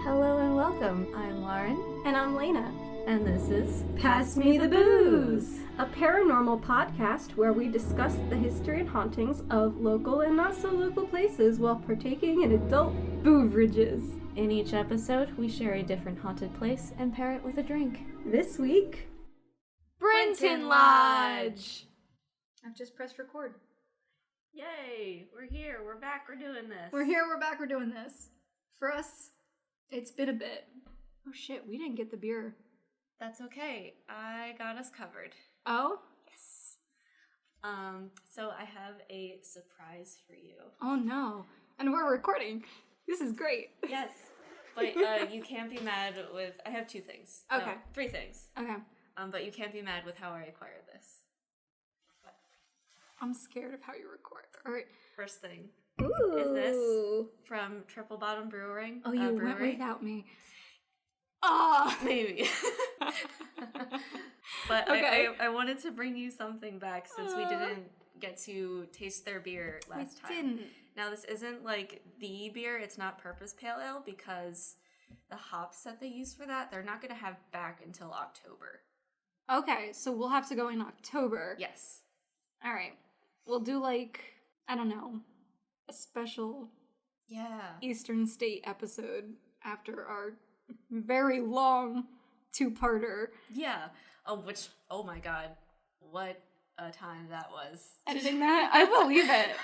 Hello and welcome. I'm Lauren. And I'm Leyna. And this is Pass Me the Booze, a paranormal podcast where we discuss the history and hauntings of local and not so local places while partaking in adult beverages. In each episode, we share a different haunted place and pair it with a drink. This week, Brinton Lodge! I've just pressed record. Yay! We're here. We're back. We're doing this. We're here. We're back. We're doing this. For us, it's been a bit. Oh shit, we didn't get the beer. That's okay. I got us covered. Oh? Yes. So I have a surprise for you. Oh no. And we're recording. This is great. Yes. But you can't be mad with... I have two things. Okay. No, three things. Okay. But you can't be mad with how I acquired this. I'm scared of how you record. All right. First thing. Ooh. Is this from Triple Bottom Brewing? Oh, you went Brewery? without me. Ah, Maybe. But okay. I wanted to bring you something back since we didn't get to taste their beer last time. Didn't. Now this isn't like the beer, it's not Purpose Pale Ale because the hops that they use for that, they're not going to have back until October. Okay, so we'll have to go in October. Yes. All right. We'll do like, I don't know, a special Eastern State episode after our very long two-parter. Yeah. Oh my god. What a time that was. Editing that? I believe it.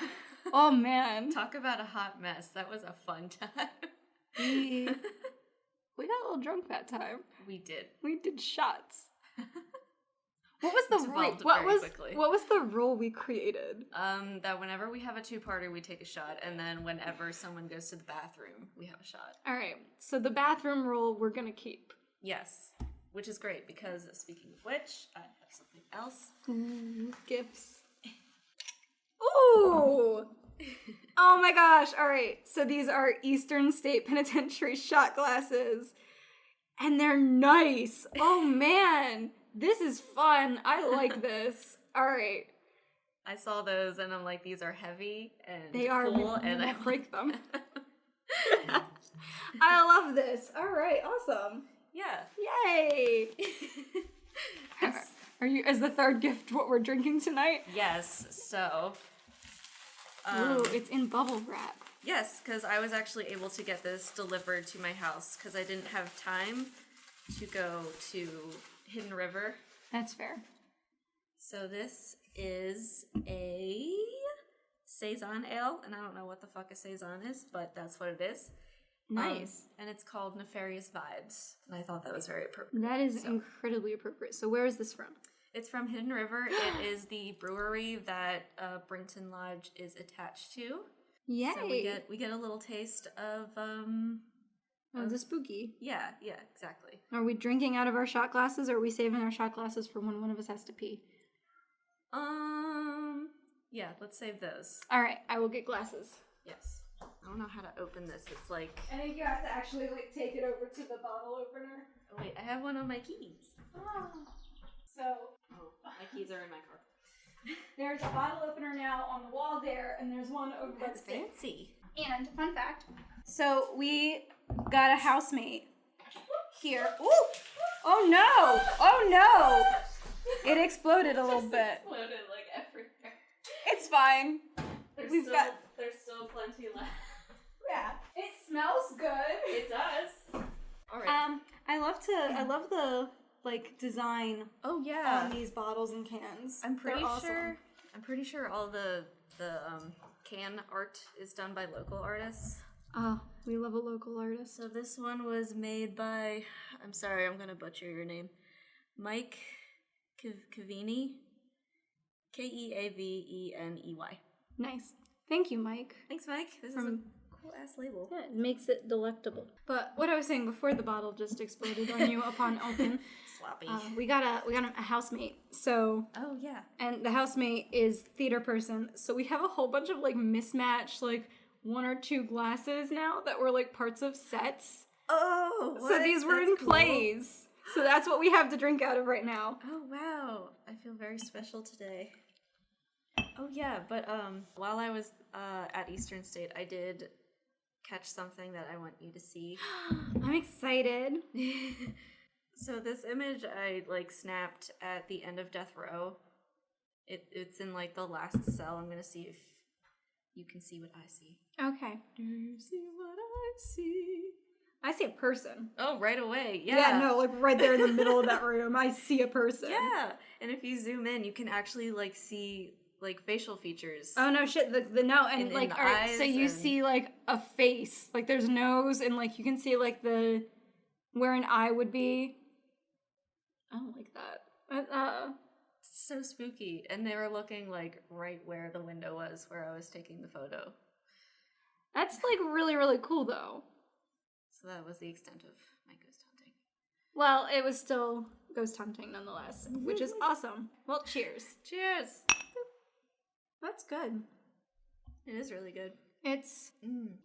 Oh man. Talk about a hot mess. That was a fun time. We got a little drunk that time. We did. We did shots. What was the rule? Quickly. What was the rule we created? That whenever we have a two-parter, we take a shot, and then whenever someone goes to the bathroom, we have a shot. All right. So the bathroom rule we're gonna keep. Yes, which is great because speaking of which, I have something else. Ooh, gifts. Ooh. Oh my gosh. All right. So these are Eastern State Penitentiary shot glasses, and they're nice. Oh man. This is fun. I like this. All right. I saw those and I'm like, these are heavy and they are cool, and I break them. I love this. All right, awesome. Yeah. Yay! Are you? Is the third gift what we're drinking tonight? Yes. So. Ooh, it's in bubble wrap. Yes, because I was actually able to get this delivered to my house because I didn't have time to go to Hidden River. That's fair. So this is a Saison ale, and I don't know what the fuck a Saison is, but that's what it is. Nice. And it's called Nefarious Vibes, and I thought that was very appropriate. That is incredibly appropriate. So where is this from? It's from Hidden River. It is the brewery that Brinton Lodge is attached to. Yay! So we get a little taste of the spooky. Yeah, exactly. Are we drinking out of our shot glasses, or are we saving our shot glasses for when one of us has to pee? Yeah, let's save those. All right, I will get glasses. Yes. I don't know how to open this. It's like... I think you have to actually, take it over to the bottle opener. Oh, wait, I have one on my keys. Oh. So... Oh, my keys are in my car. There's a bottle opener now on the wall there, and there's one over by the sink. Fancy. And, fun fact, so we got a housemate here. Ooh! Oh no! Oh no! It exploded a little bit. Exploded like everywhere. It's fine. There's still plenty left. Yeah. It smells good. It does. All right. I love the design Oh yeah. on these bottles and cans. I'm pretty They're awesome. sure. I'm pretty sure all the can art is done by local artists. Oh, we love a local artist. So this one was made by, I'm sorry, I'm gonna butcher your name, Mike Cavini, Keaveney. Nice. Thank you, Mike. Thanks, Mike. This is a cool ass label. Yeah, it makes it delectable. But what I was saying before the bottle just exploded on you upon open. Sloppy. We got a housemate. So. Oh yeah. And the housemate is theater person. So we have a whole bunch of mismatched one or two glasses now that were parts of sets. Oh. What? So these were That's in cool. plays. So that's what we have to drink out of right now. Oh wow. I feel very special today. Oh yeah, but while I was at Eastern State, I did catch something that I want you to see. I'm excited. So this image I like snapped at the end of Death Row. It's in like the last cell. I'm gonna see if you can see what I see. Okay. Do you see what I see? I see a person. Oh, right away. Yeah. Yeah, no, like right there in the middle of that room, I see a person. Yeah. And if you zoom in, you can actually like see like facial features. Oh no, shit! The no, and in like, the all right, so you eyes see like a face, like there's nose, and like you can see like where an eye would be. I don't like that. So spooky. And they were looking like right where the window was where I was taking the photo. That's like really, really cool though. So that was the extent of my ghost hunting. Well, it was still ghost hunting nonetheless, which is awesome. Well, cheers. Cheers! That's good. It is really good. It's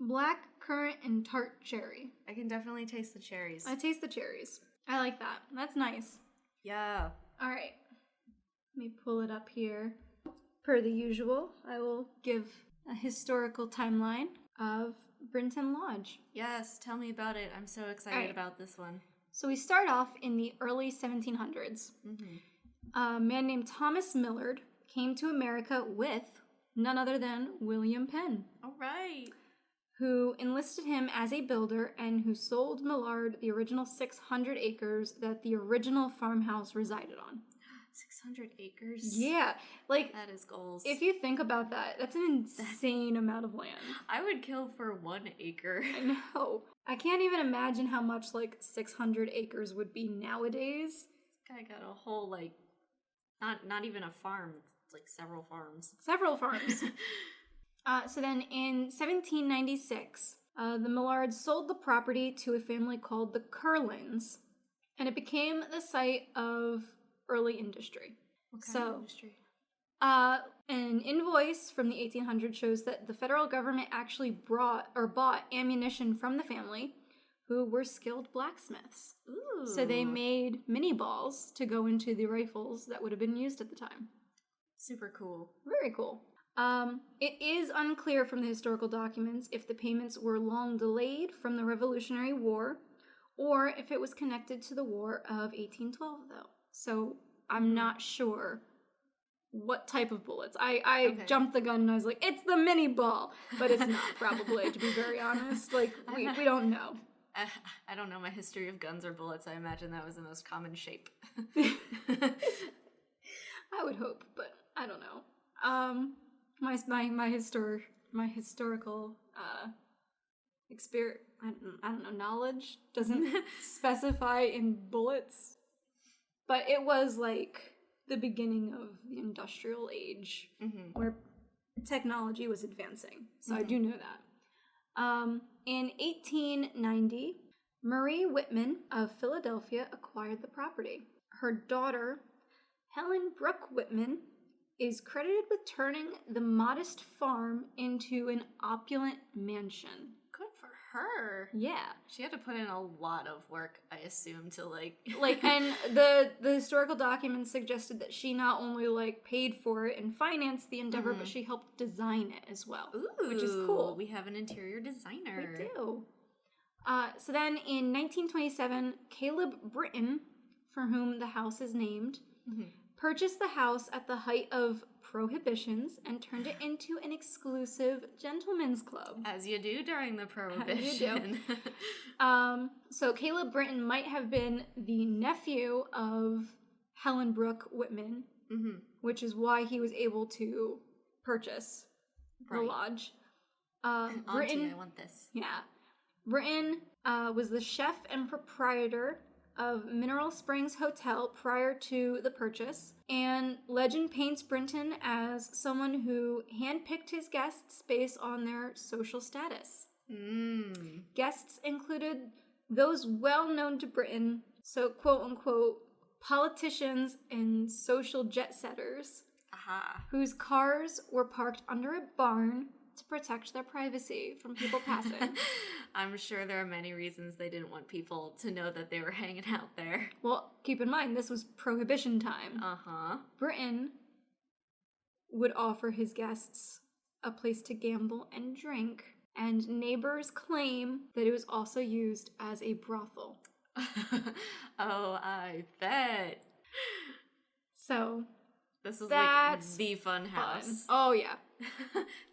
black currant and tart cherry. I can definitely taste the cherries. I taste the cherries. I like that. That's nice. Yeah. All right. Let me pull it up here. Per the usual, I will give a historical timeline of Brinton Lodge. Yes, tell me about it. I'm so excited about this one. So we start off in the early 1700s. A man named Thomas Millard came to America with none other than William Penn. All right. Who enlisted him as a builder and who sold Millard the original 600 acres that the original farmhouse resided on. 600 acres? Yeah. Like, that is goals. If you think about that, that's an insane amount of land. I would kill for 1 acre. I know. I can't even imagine how much, like, 600 acres would be nowadays. This guy got a whole, like, not even a farm. It's like several farms. Several farms. So then in 1796, the Millards sold the property to a family called the Curlins, and it became the site of early industry. What kind of industry? An invoice from the 1800s shows that the federal government actually bought ammunition from the family, who were skilled blacksmiths. Ooh. So they made mini balls to go into the rifles that would have been used at the time. Super cool. Very cool. It is unclear from the historical documents if the payments were long delayed from the Revolutionary War or if it was connected to the War of 1812, though. So I'm not sure what type of bullets. I jumped the gun and I was like, it's the mini ball! But it's not, probably, to be very honest. Like, we don't know. I don't know my history of guns or bullets. I imagine that was the most common shape. I would hope, but I don't know. My historical experience, I don't know, knowledge doesn't specify in bullets, but it was like the beginning of the industrial age where technology was advancing. So I do know that. In 1890, Marie Whitman of Philadelphia acquired the property. Her daughter, Helen Brooke Whitman, is credited with turning the modest farm into an opulent mansion. Good for her. Yeah. She had to put in a lot of work, I assume, to like... and the historical documents suggested that she not only, like, paid for it and financed the endeavor, but she helped design it as well. Ooh, which is cool. We have an interior designer. We do. So then in 1927, Caleb Brinton, for whom the house is named, purchased the house at the height of prohibitions and turned it into an exclusive gentleman's club. As you do during the prohibition. As you do. So Caleb Brinton might have been the nephew of Helen Brooke Whitman, which is why he was able to purchase the lodge. Auntie, I want this. Yeah. Brinton was the chef and proprietor of Mineral Springs Hotel prior to the purchase, and legend paints Brinton as someone who handpicked his guests based on their social status. Guests included those well known to Britain, so quote-unquote politicians and social jet-setters, whose cars were parked under a barn to protect their privacy from people passing. I'm sure there are many reasons they didn't want people to know that they were hanging out there. Well, keep in mind, this was Prohibition time. Britain would offer his guests a place to gamble and drink and neighbors claim that it was also used as a brothel. Oh, I bet. So This is that's like the fun house. fun. Oh yeah.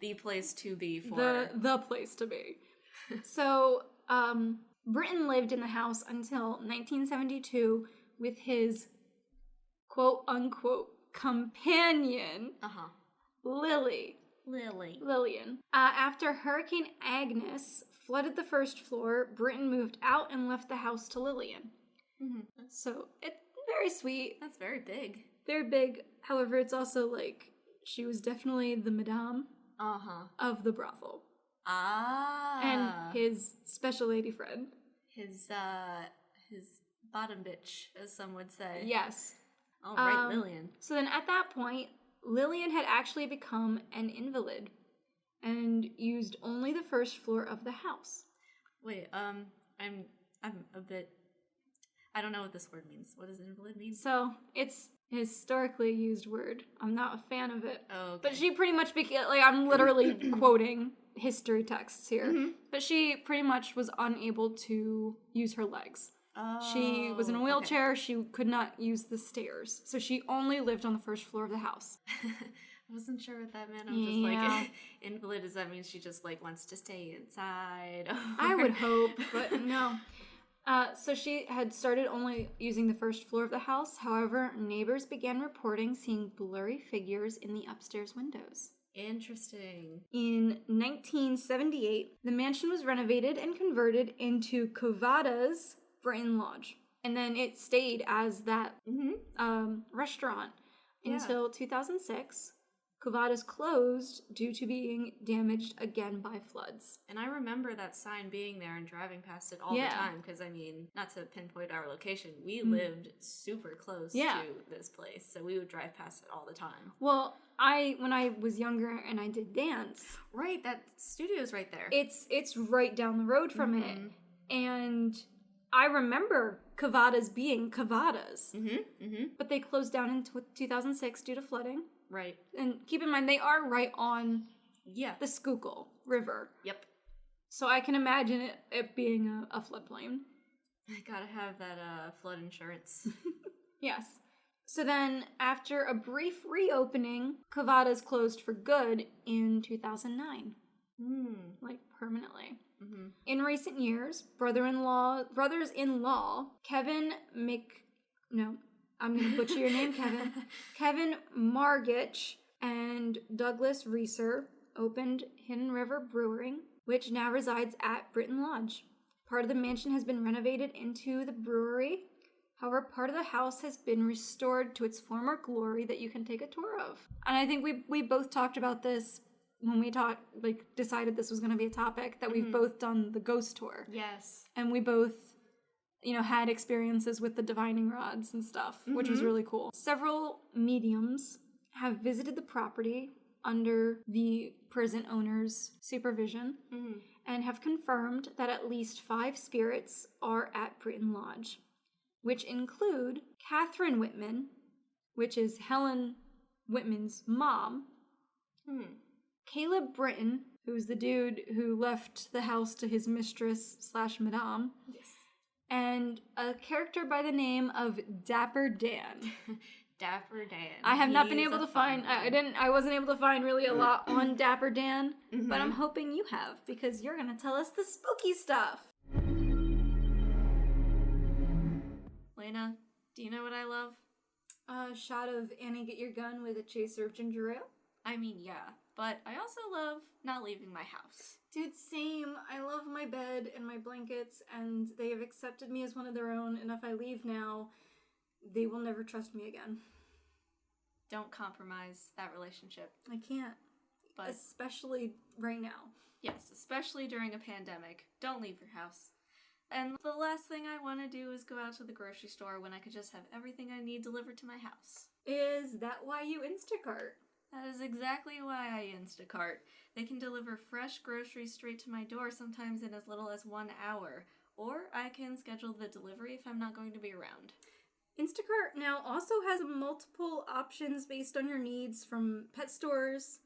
The place to be for. The place to be. So, Brinton lived in the house until 1972 with his quote-unquote companion, Lillian. After Hurricane Agnes flooded the first floor, Brinton moved out and left the house to Lillian. Mm-hmm. So, it's very sweet. That's very big. Very big. However, it's also like, she was definitely the madame of the brothel. Ah. And his special lady friend. His bottom bitch, as some would say. Yes. All right, Lillian. So then at that point, Lillian had actually become an invalid and used only the first floor of the house. Wait, I'm a bit... I don't know what this word means. What does invalid mean? So, it's a historically used word. I'm not a fan of it. Oh, okay. But she pretty much became... Like, I'm literally quoting history texts here. Mm-hmm. But she pretty much was unable to use her legs. Oh, she was in a wheelchair. Okay. She could not use the stairs. So she only lived on the first floor of the house. I wasn't sure what that meant. I'm just like, invalid, does that mean she just like wants to stay inside? I would hope, but no. So she had started only using the first floor of the house. However, neighbors began reporting seeing blurry figures in the upstairs windows. Interesting. In 1978, the mansion was renovated and converted into Covada's Brinton Lodge. And then it stayed as that restaurant until 2006. Covada's closed due to being damaged again by floods. And I remember that sign being there and driving past it all the time because, I mean, not to pinpoint our location, we lived super close to this place, so we would drive past it all the time. Well, when I was younger and I did dance... Right, that studio's right there. It's right down the road from it. And I remember Covada's being Covada's. But they closed down in 2006 due to flooding. Right. And keep in mind, they are right on the Schuylkill River. Yep. So I can imagine it being a floodplain. I gotta have that flood insurance. Yes. So then, after a brief reopening, Covada's closed for good in 2009. Like, permanently. In recent years, brothers-in-law, Kevin I'm going to butcher your name, Kevin. Kevin Margich and Douglas Reeser opened Hidden River Brewing, which now resides at Brinton Lodge. Part of the mansion has been renovated into the brewery. However, part of the house has been restored to its former glory that you can take a tour of. And I think we both talked about this when we decided this was going to be a topic, that we've both done the ghost tour. Yes. And we both... had experiences with the divining rods and stuff, which was really cool. Several mediums have visited the property under the present owner's supervision and have confirmed that at least 5 spirits are at Brinton Lodge, which include Catherine Whitman, which is Helen Whitman's mom, Caleb Brinton, who's the dude who left the house to his mistress/madame, and a character by the name of Dapper Dan. Dapper Dan. I have not been able to find... I wasn't able to find really a lot on Dapper Dan, but I'm hoping you have, because you're going to tell us the spooky stuff. Leyna, do you know what I love? A shot of Annie Get Your Gun with a chaser of ginger ale? I mean, yeah, but I also love not leaving my house. Dude, same. I love my bed and my blankets, and they have accepted me as one of their own, and if I leave now, they will never trust me again. Don't compromise that relationship. I can't. But especially right now. Yes, especially during a pandemic. Don't leave your house. And the last thing I want to do is go out to the grocery store when I could just have everything I need delivered to my house. Is that why you Instacart? That is exactly why I Instacart. They can deliver fresh groceries straight to my door, sometimes in as little as 1 hour. Or I can schedule the delivery if I'm not going to be around. Instacart now also has multiple options based on your needs, from pet stores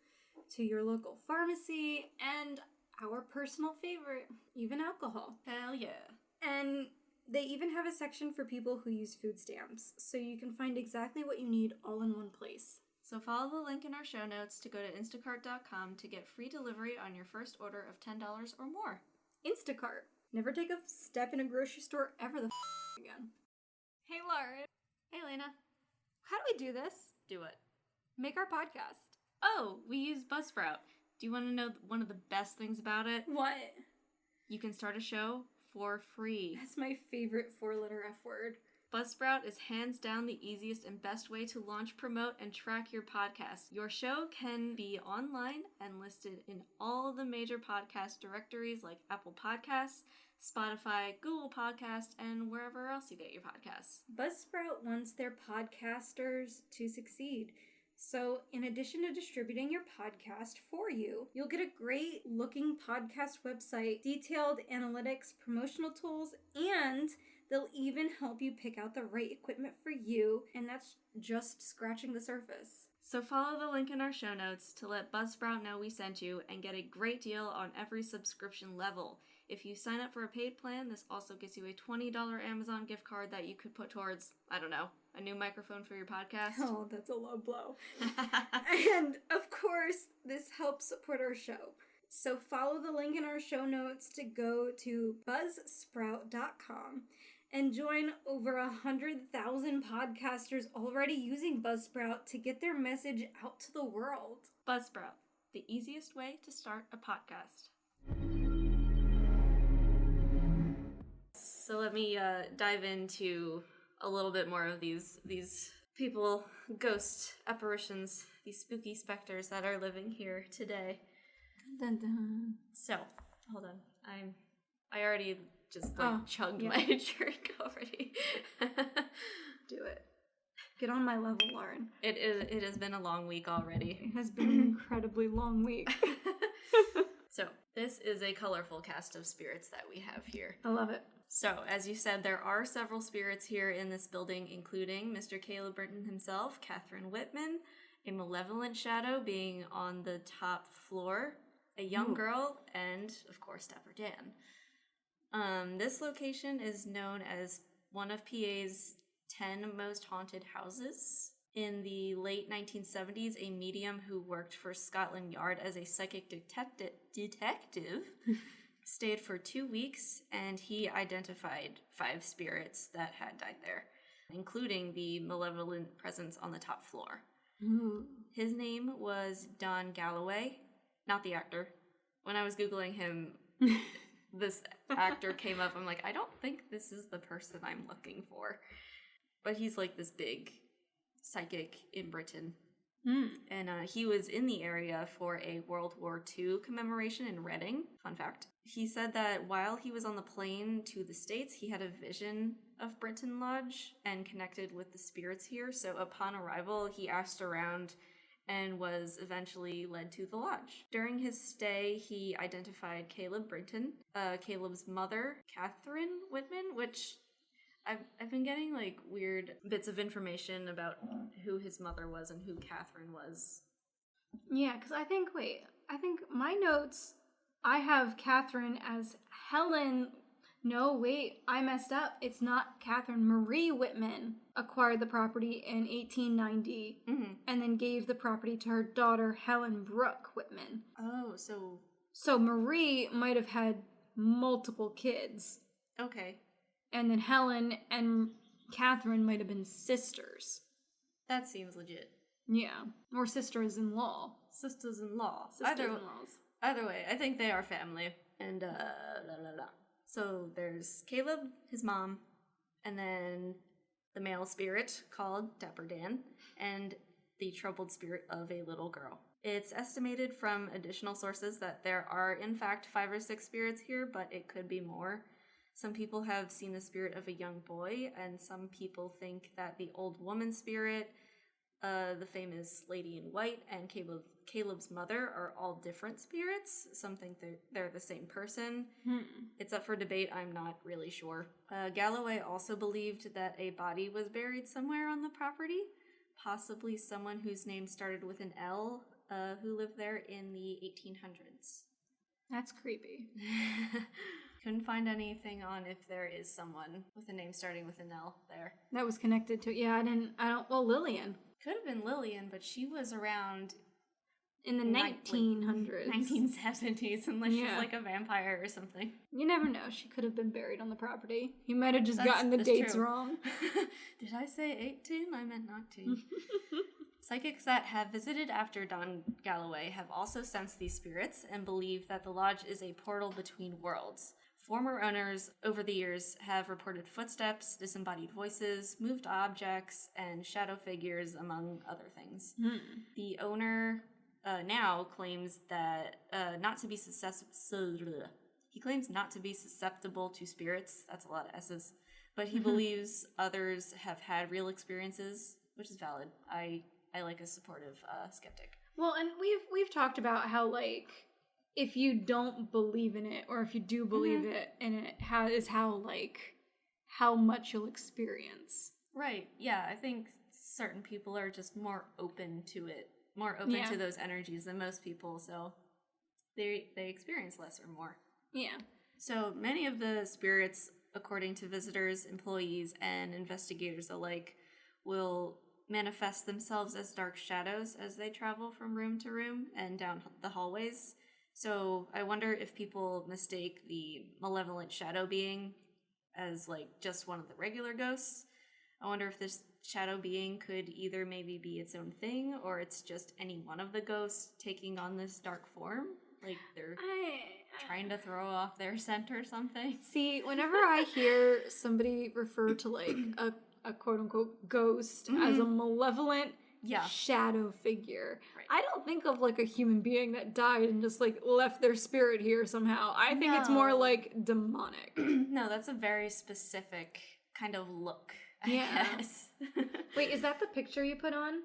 to your local pharmacy, and our personal favorite, even alcohol. Hell yeah. And they even have a section for people who use food stamps, so you can find exactly what you need all in one place. So follow the link in our show notes to go to instacart.com to get free delivery on your first order of $10 or more. Instacart. Never take a step in a grocery store ever the again. Hey, Lauren. Hey, Leyna. How do we do this? Do it. Make our podcast. Oh, we use Buzzsprout. Do you want to know one of the best things about it? What? You can start a show for free. That's my favorite 4-letter F word. Buzzsprout is hands down the easiest and best way to launch, promote, and track your podcast. Your show can be online and listed in all the major podcast directories like Apple Podcasts, Spotify, Google Podcasts, and wherever else you get your podcasts. Buzzsprout wants their podcasters to succeed. So, in addition to distributing your podcast for you, you'll get a great looking podcast website, detailed analytics, promotional tools, and they'll even help you pick out the right equipment for you, and that's just scratching the surface. So follow the link in our show notes to let Buzzsprout know we sent you and get a great deal on every subscription level. If you sign up for a paid plan, this also gets you a $20 Amazon gift card that you could put towards, I don't know, a new microphone for your podcast. Oh, that's a low blow. And, of course, this helps support our show. So follow the link in our show notes to go to buzzsprout.com and join over 100,000 podcasters already using Buzzsprout to get their message out to the world. Buzzsprout, the easiest way to start a podcast. So let me dive into a little bit more of these people, ghost apparitions, these spooky specters that are living here today. Dun, dun. So, hold on. I already just chugged yeah. my drink already. Do it. Get on my level, Lauren. It has been a long week already. It has been an incredibly long week. So, this is a colorful cast of spirits that we have here. I love it. So, as you said, there are several spirits here in this building, including Mr. Caleb Brinton himself, Catherine Whitman, a malevolent shadow being on the top floor, a young girl, and, of course, Dapper Dan. This location is known as one of PA's 10 most haunted houses. In the late 1970s, a medium who worked for Scotland Yard as a psychic detective stayed for 2 weeks, and he identified 5 spirits that had died there, including the malevolent presence on the top floor. Ooh. His name was Don Galloway, not the actor. When I was Googling him, this actor came up. I'm like, I don't think this is the person I'm looking for. But he's like this big psychic in Britain. And he was in the area for a World War II commemoration in Reading. Fun fact. He said that while he was on the plane to the States, he had a vision of Brinton Lodge and connected with the spirits here. So upon arrival, he asked around and was eventually led to the lodge. During his stay, he identified Caleb Brinton, Caleb's mother, Catherine Whitman, which I've been getting like weird bits of information about who his mother was and who Catherine was. Yeah, because I think my notes, I have Catherine as Helen. No, wait, I messed up. It's not Catherine. Marie Whitman acquired the property in 1890 and then gave the property to her daughter, Helen Brooke Whitman. Oh, So Marie might have had multiple kids. Okay. And then Helen and Catherine might have been sisters. That seems legit. Yeah. Or sisters-in-law. Sisters-in-law. Sisters-in-laws. Either way, I think they are family. And, So there's Caleb, his mom, and then the male spirit called Dapper Dan, and the troubled spirit of a little girl. It's estimated from additional sources that there are, in fact, 5 or 6 spirits here, but it could be more. Some people have seen the spirit of a young boy, and some people think that the old woman spirit, the famous Lady in White, and Caleb's mother are all different spirits. Some think they're the same person. It's up for debate. I'm not really sure. Galloway also believed that a body was buried somewhere on the property, possibly someone whose name started with an L, who lived there in the 1800s. That's creepy. Couldn't find anything on if there is someone with a name starting with an L there. That was connected to, well, Lillian. Could have been Lillian, but she was around in the 1900s. 1970s, unless she's like a vampire or something. You never know. She could have been buried on the property. He might have just gotten the dates wrong. Did I say 18? I meant 19. Psychics that have visited after Don Galloway have also sensed these spirits and believe that the lodge is a portal between worlds. Former owners over the years have reported footsteps, disembodied voices, moved objects, and shadow figures, among other things. The owner now claims that not to be susceptible to spirits. That's a lot of S's. But he believes others have had real experiences, which is valid. I like a supportive skeptic. Well, and we've talked about how, like, if you don't believe in it, or if you do believe it, and it is how much you'll experience. Right. Yeah, I think certain people are just more open to it, more open to those energies than most people, so they experience less or more. Yeah. So many of the spirits, according to visitors, employees, and investigators alike, will manifest themselves as dark shadows as they travel from room to room and down the hallways. So I wonder if people mistake the malevolent shadow being as, like, just one of the regular ghosts. I wonder if this shadow being could either maybe be its own thing, or it's just any one of the ghosts taking on this dark form. Like, they're trying to throw off their scent or something. See, whenever I hear somebody refer to, like, a quote-unquote ghost as a malevolent shadow figure, right, I don't think of, like, a human being that died and just, like, left their spirit here somehow. I think it's more, like, demonic. No, that's a very specific kind of look, I guess. Wait, is that the picture you put on?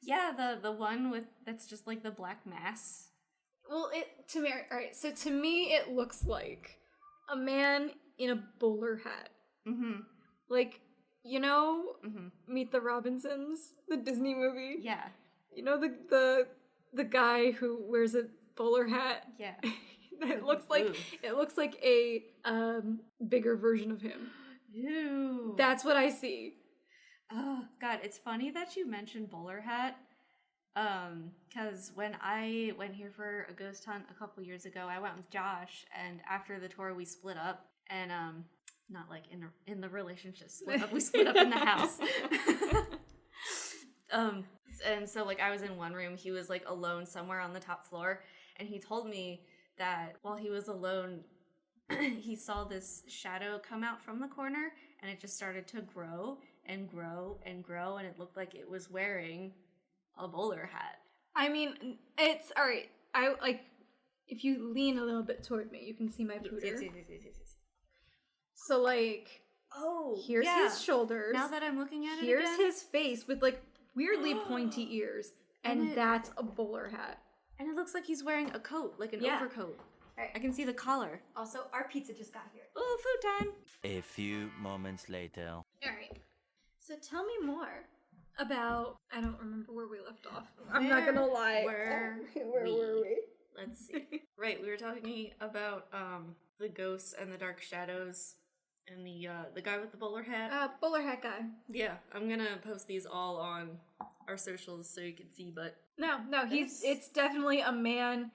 Yeah, the one that's just, like, the black mass. Well, alright, so to me it looks like a man in a bowler hat. Like, you know, Meet the Robinsons, the Disney movie? Yeah. You know the guy who wears a bowler hat? Yeah. It looks like a bigger version of him. Ew. That's what I see. Oh, God, it's funny that you mentioned bowler hat. Because when I went here for a ghost hunt a couple years ago, I went with Josh, and after the tour we split up, and not like in the relationship split up, we split up in the house. And so, like, I was in one room, he was, like, alone somewhere on the top floor, and he told me that while he was alone, he saw this shadow come out from the corner, and it just started to grow and grow and grow, and it looked like it was wearing a bowler hat. I mean, it's alright. I like, if you lean a little bit toward me, you can see my pooter. Yes. So, like, here's his shoulders. Now that I'm looking at it, here's his face with, like, weirdly pointy ears, and that's a bowler hat. And it looks like he's wearing a coat, like an overcoat. Right. I can see the collar. Also, our pizza just got here. Oh, food time! A few moments later. Alright. So tell me more about, I don't remember where we left off. I'm not gonna lie. Where were we? Let's see. Right, we were talking about the ghosts and the dark shadows and the guy with the bowler hat. Bowler hat guy. Yeah, I'm gonna post these all on our socials so you can see, but No, it's definitely a man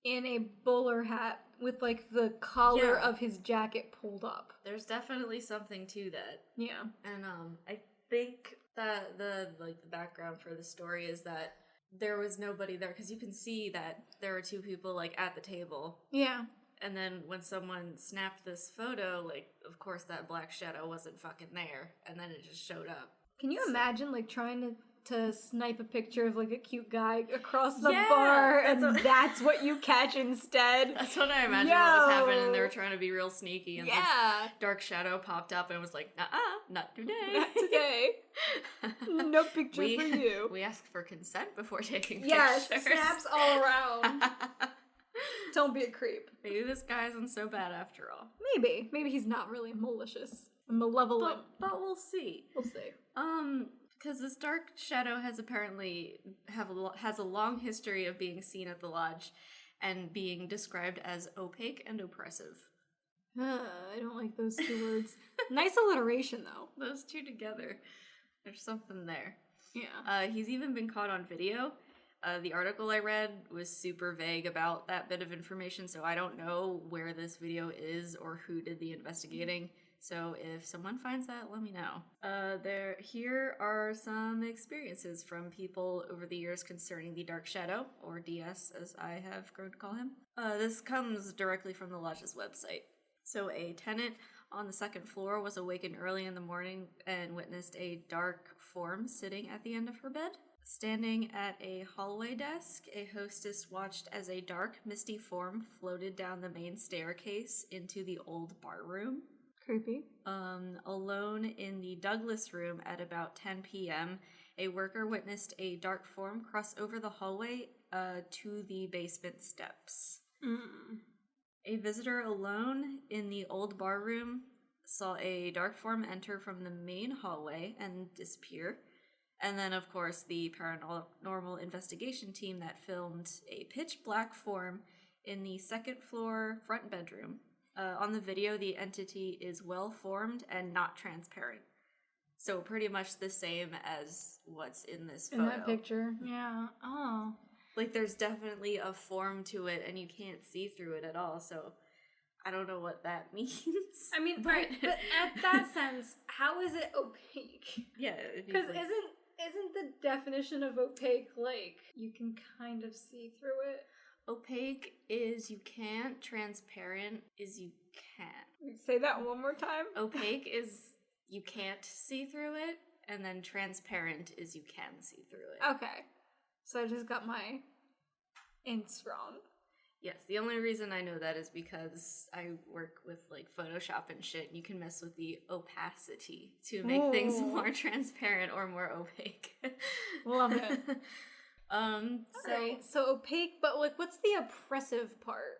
in a bowler hat with, like, the collar of his jacket pulled up. There's definitely something to that. Yeah. And I think that the background for the story is that there was nobody there, because you can see that there were two people, like, at the table. Yeah. And then when someone snapped this photo, like, of course that black shadow wasn't fucking there, and then it just showed up. Can you imagine, like, trying to snipe a picture of, like, a cute guy across the bar, and that's what you catch instead? That's what I imagined what was happening, and they were trying to be real sneaky, and this dark shadow popped up and was like, not today. Not today. No picture for you. We asked for consent before taking pictures. Yes, snaps all around. Don't be a creep. Maybe this guy isn't so bad after all. Maybe he's not really malicious, malevolent. But we'll see. We'll see. Because this dark shadow has apparently has a long history of being seen at the lodge, and being described as opaque and oppressive. I don't like those two words. Nice alliteration, though. Those two together, there's something there. Yeah. He's even been caught on video. The article I read was super vague about that bit of information, so I don't know where this video is or who did the investigating. So if someone finds that, let me know. Here are some experiences from people over the years concerning the Dark Shadow, or DS as I have grown to call him. This comes directly from the lodge's website. So a tenant on the second floor was awakened early in the morning and witnessed a dark form sitting at the end of her bed. Standing at a hallway desk, a hostess watched as a dark, misty form floated down the main staircase into the old bar room. Creepy. Alone in the Douglas room at about 10 p.m., a worker witnessed a dark form cross over the hallway to the basement steps. A visitor alone in the old bar room saw a dark form enter from the main hallway and disappear. And then, of course, the paranormal investigation team that filmed a pitch black form in the second floor front bedroom. On the video, the entity is well formed and not transparent. So pretty much the same as what's in this photo. In that picture, yeah. Oh. Like, there's definitely a form to it, and you can't see through it at all, so I don't know what that means. I mean, right, but at that sense, how is it opaque? Yeah. Because isn't the definition of opaque, like, you can kind of see through it? Opaque is you can't, transparent is you can. Say that one more time. Opaque is you can't see through it, and then transparent is you can see through it. Okay. So I just got my ints wrong. Yes, the only reason I know that is because I work with like Photoshop and shit, and you can mess with the opacity to make things more transparent or more opaque. Love it. So opaque, but like what's the oppressive part?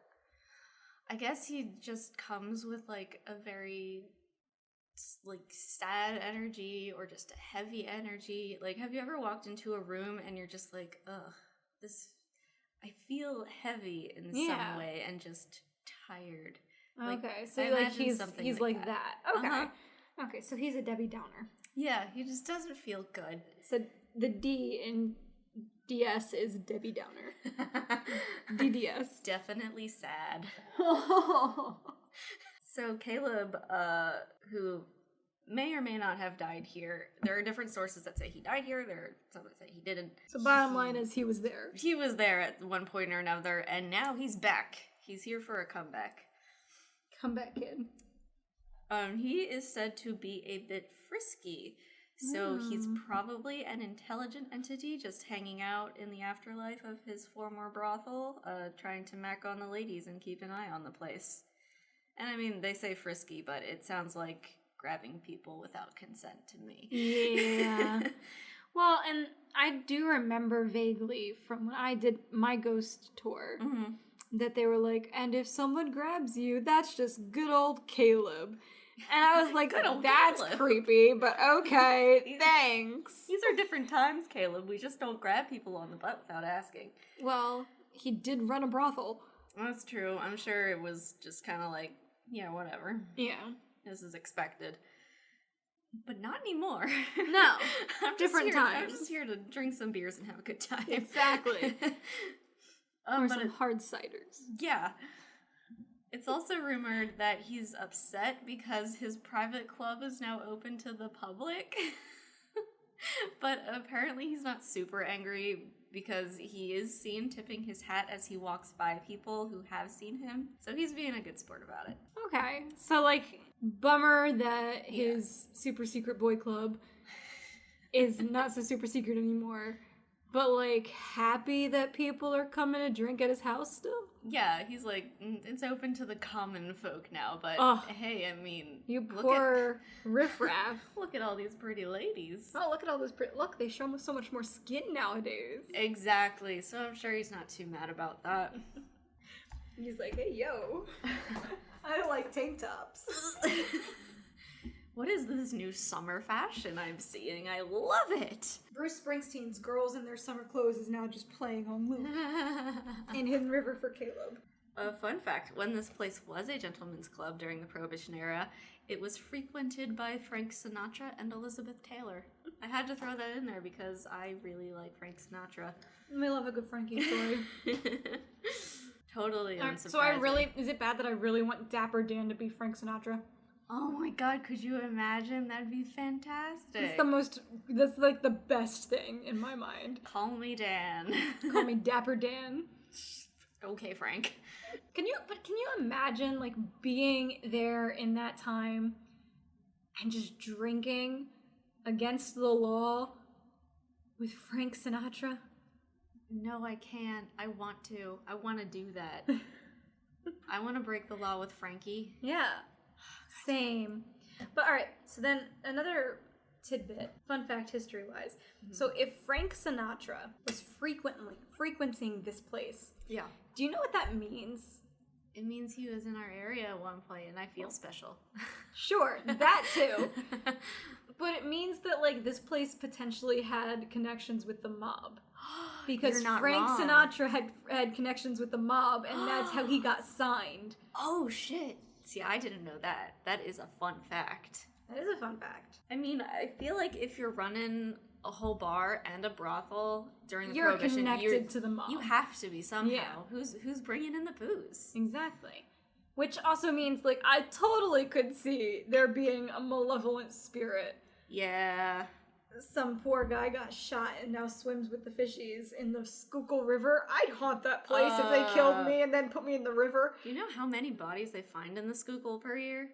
I guess he just comes with like a very like sad energy or just a heavy energy. Like, have you ever walked into a room and you're just like, ugh, this, I feel heavy in some way and just tired. Okay, so like he's like that. Okay. Okay, so he's a Debbie Downer. Yeah, he just doesn't feel good. So the D in DS is Debbie Downer. DDS. Definitely sad. So Caleb, who may or may not have died here, there are different sources that say he died here, there are some that say he didn't. So bottom line is he was there. He was there at one point or another, and now he's back. He's here for a comeback. Comeback kid. He is said to be a bit frisky. So he's probably an intelligent entity just hanging out in the afterlife of his former brothel, trying to mac on the ladies and keep an eye on the place. And I mean, they say frisky, but it sounds like grabbing people without consent to me. Yeah. Well, and I do remember vaguely from when I did my ghost tour that they were like, and if someone grabs you, that's just good old Caleb. And I was like, that's Caleb. Creepy, but okay, thanks. These are different times, Caleb. We just don't grab people on the butt without asking. Well, he did run a brothel. That's true. I'm sure it was just kind of like, yeah, whatever. Yeah. This is expected. But not anymore. No. Different times. I'm just here to drink some beers and have a good time. Exactly. Or some hard ciders. Yeah. It's also rumored that he's upset because his private club is now open to the public. But apparently he's not super angry because he is seen tipping his hat as he walks by people who have seen him. So he's being a good sport about it. Okay. So, like, bummer that his super secret boy club is not so super secret anymore. But, like, happy that people are coming to drink at his house still? Yeah, he's like, it's open to the common folk now, but hey, I mean... You poor riffraff. Look at all these pretty ladies. Oh, look at all this pretty... Look, they show so much more skin nowadays. Exactly, so I'm sure he's not too mad about that. He's like, hey, yo. I like tank tops. What is this new summer fashion I'm seeing? I love it! Bruce Springsteen's Girls in Their Summer Clothes is now just playing on loop in Hidden River for Caleb. A fun fact, when this place was a gentleman's club during the Prohibition era, it was frequented by Frank Sinatra and Elizabeth Taylor. I had to throw that in there because I really like Frank Sinatra. I love a good Frankie story. Totally unsurprising. So is it bad that I really want Dapper Dan to be Frank Sinatra? Oh my god, could you imagine? That'd be fantastic. That's like the best thing in my mind. Call me Dan. Call me Dapper Dan. Okay, Frank. Can you imagine like being there in that time and just drinking against the law with Frank Sinatra? No, I can't. I want to. I want to do that. I want to break the law with Frankie. Yeah. Same. But alright, so then another tidbit, fun fact history-wise. Mm-hmm. So if Frank Sinatra was frequenting this place, yeah. Do you know what that means? It means he was in our area at one point and I feel special. Sure, that too. But it means that like this place potentially had connections with the mob. Because Frank Sinatra had connections with the mob and that's how he got signed. Oh shit. See, I didn't know that. That is a fun fact. That is a fun fact. I mean, I feel like if you're running a whole bar and a brothel during the Prohibition, you're connected to the mob. You have to be somehow. Yeah. Who's bringing in the booze? Exactly. Which also means, like, I totally could see there being a malevolent spirit. Yeah. Some poor guy got shot and now swims with the fishies in the Schuylkill River. I'd haunt that place if they killed me and then put me in the river. Do you know how many bodies they find in the Schuylkill per year?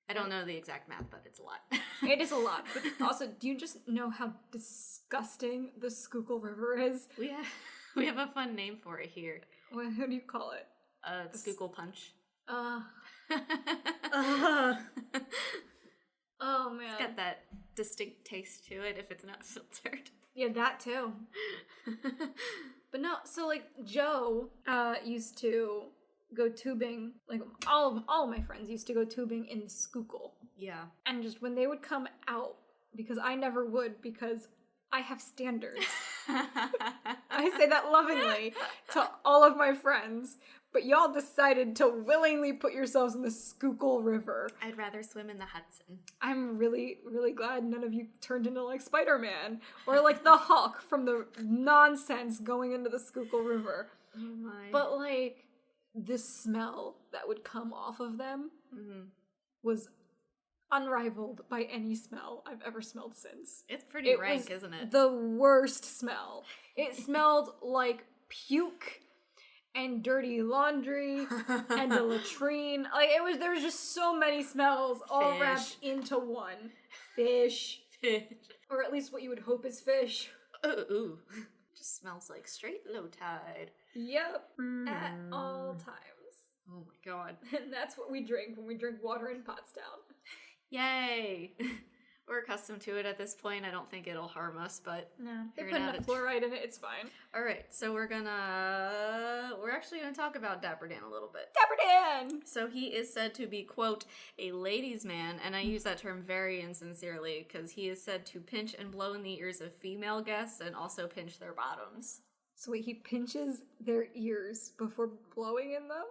I don't know the exact math, but it's a lot. It is a lot. But also, do you just know how disgusting the Schuylkill River is? We have a fun name for it here. What do you call it? Schuylkill Punch. Oh man. It's got that distinct taste to it if it's not filtered. Yeah, that too. But no, so like Joe used to go tubing, like all of my friends used to go tubing in Schuylkill. Yeah. And just when they would come out, because I never would because I have standards. I say that lovingly to all of my friends, but y'all decided to willingly put yourselves in the Schuylkill River. I'd rather swim in the Hudson. I'm really, really glad none of you turned into like Spider-Man or like the Hulk from the nonsense going into the Schuylkill River. Oh my. But like the smell that would come off of them was unrivaled by any smell I've ever smelled since. It's pretty rank, isn't it? The worst smell. It smelled like puke and dirty laundry and a latrine. Like there was just so many smells all wrapped into one. Fish. Or at least what you would hope is fish. Ooh. Just smells like straight low tide. Yep. At all times. Oh my god. And that's what we drink when we drink water in Pottstown. Yay! We're accustomed to it at this point. I don't think it'll harm us, but... No, they put enough fluoride in it, it's fine. Alright, so we're actually gonna talk about Dapper Dan a little bit. Dapper Dan! So he is said to be, quote, a ladies' man, and I use that term very insincerely, because he is said to pinch and blow in the ears of female guests and also pinch their bottoms. So wait, he pinches their ears before blowing in them?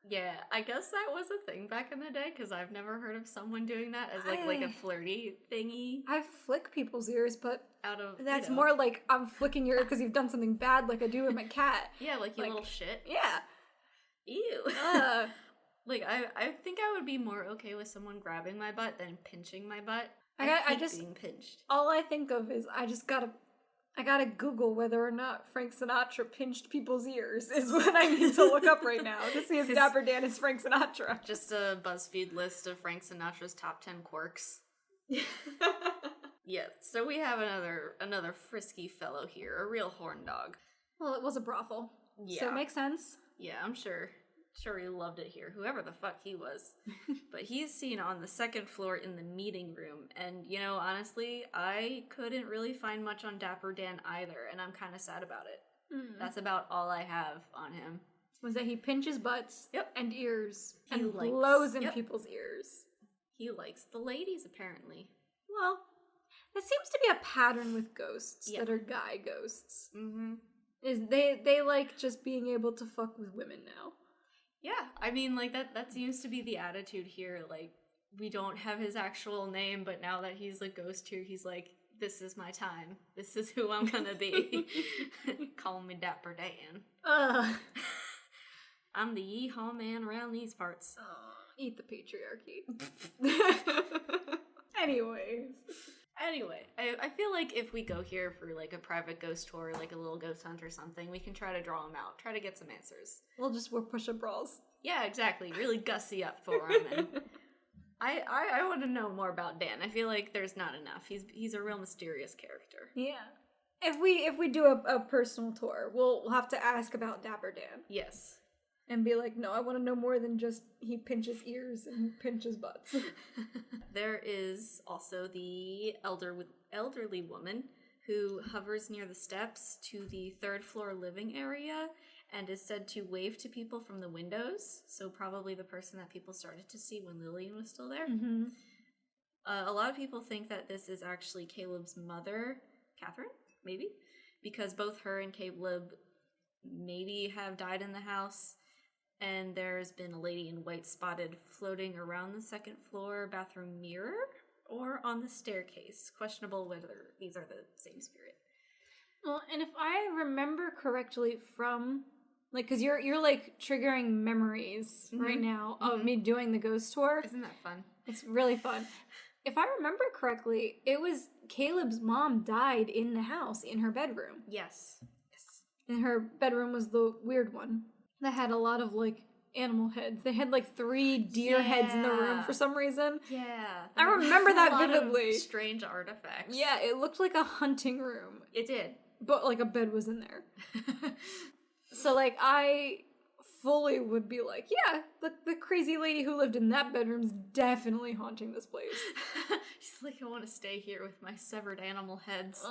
Yeah, I guess that was a thing back in the day, because I've never heard of someone doing that as like a flirty thingy. I flick people's ears, but out of that's more like I'm flicking your ear because you've done something bad, like I do with my cat. Yeah, like you little shit. Yeah. Ew. Like I think I would be more okay with someone grabbing my butt than pinching my butt. I hate being pinched. All I think of is I gotta Google whether or not Frank Sinatra pinched people's ears is what I need to look up right now to see if Dapper Dan is Frank Sinatra. Just a BuzzFeed list of Frank Sinatra's top 10 quirks. Yeah, so we have another frisky fellow here, a real horn dog. Well, it was a brothel, so it makes sense. Yeah, I'm sure he loved it here, whoever the fuck he was. But he's seen on the second floor in the meeting room, and you know, honestly, I couldn't really find much on Dapper Dan either, and I'm kind of sad about it. That's about all I have on him. Was that he pinches butts and ears and blows in people's ears. He likes the ladies, apparently. Well, that seems to be a pattern with ghosts Yeah. that are guy ghosts. Mm-hmm. Is they like just being able to fuck with women now. Yeah, I mean, like, that seems to be the attitude here. Like, we don't have his actual name, but now that he's a ghost here, he's like, this is my time. This is who I'm gonna be. Call me Dapper Dan. I'm the yeehaw man around these parts. Eat the patriarchy. Anyway, I feel like if we go here for, like, a private ghost tour, like a little ghost hunt or something, we can try to draw him out. Try to get some answers. we're push-up brawls. Yeah, exactly. Really gussy up for him. And I want to know more about Dan. I feel like there's not enough. He's a real mysterious character. Yeah. If we do a personal tour, we'll have to ask about Dapper Dan. Yes. And be like, no, I want to know more than just he pinches ears and pinches butts. There is also the elderly woman who hovers near the steps to the 3rd floor living area and is said to wave to people from the windows. So probably the person that people started to see when Lillian was still there. Mm-hmm. A lot of people think that this is actually Caleb's mother, Catherine, maybe, because both her and Caleb maybe have died in the house. And there's been a lady in white spotted floating around the 2nd floor bathroom mirror or on the staircase. Questionable whether these are the same spirit. Well, and if I remember correctly from, like, because you're like triggering memories right now of me doing the ghost tour. Isn't that fun? It's really fun. If I remember correctly, it was Caleb's mom died in the house in her bedroom. Yes. And her bedroom was the weird one that had a lot of, like, animal heads. They had, like, 3 deer heads in the room for some reason. Yeah. I remember that vividly. Of strange artifacts. Yeah, it looked like a hunting room. It did. But, like, a bed was in there. So, like, I fully would be like, yeah, the crazy lady who lived in that bedroom's definitely haunting this place. She's like, I want to stay here with my severed animal heads.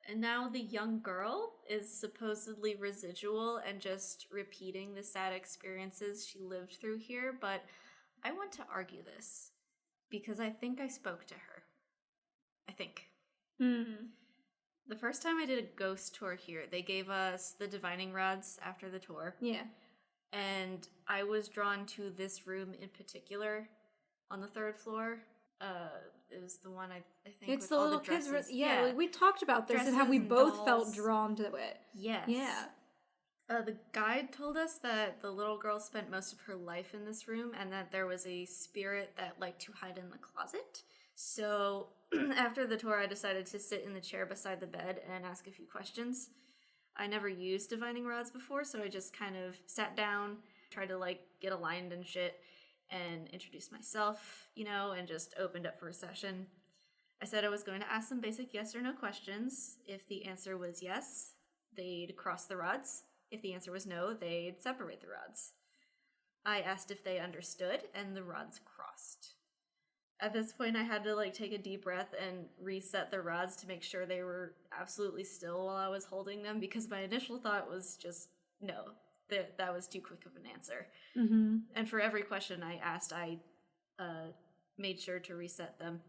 And now the young girl is supposedly residual and just repeating the sad experiences she lived through here, but I want to argue this because I think I spoke to her. I think. The first time I did a ghost tour here, they gave us the divining rods after the tour. Yeah. And I was drawn to this room in particular on the 3rd floor. It was the one I think it's with the all little the dresses. kids. Yeah, we talked about this and how Dresses we and both dolls. felt drawn to it. Yes. Yeah. The guide told us that the little girl spent most of her life in this room and that there was a spirit that liked to hide in the closet. So after the tour, I decided to sit in the chair beside the bed and ask a few questions. I never used divining rods before, so I just kind of sat down, tried to, like, get aligned and shit, and introduced myself, you know, and just opened up for a session. I said I was going to ask some basic yes or no questions. If the answer was yes, they'd cross the rods. If the answer was no, they'd separate the rods. I asked if they understood, and the rods crossed. At this point, I had to, like, take a deep breath and reset the rods to make sure they were absolutely still while I was holding them, because my initial thought was just, no, that was too quick of an answer. Mm-hmm. And for every question I asked, I made sure to reset them.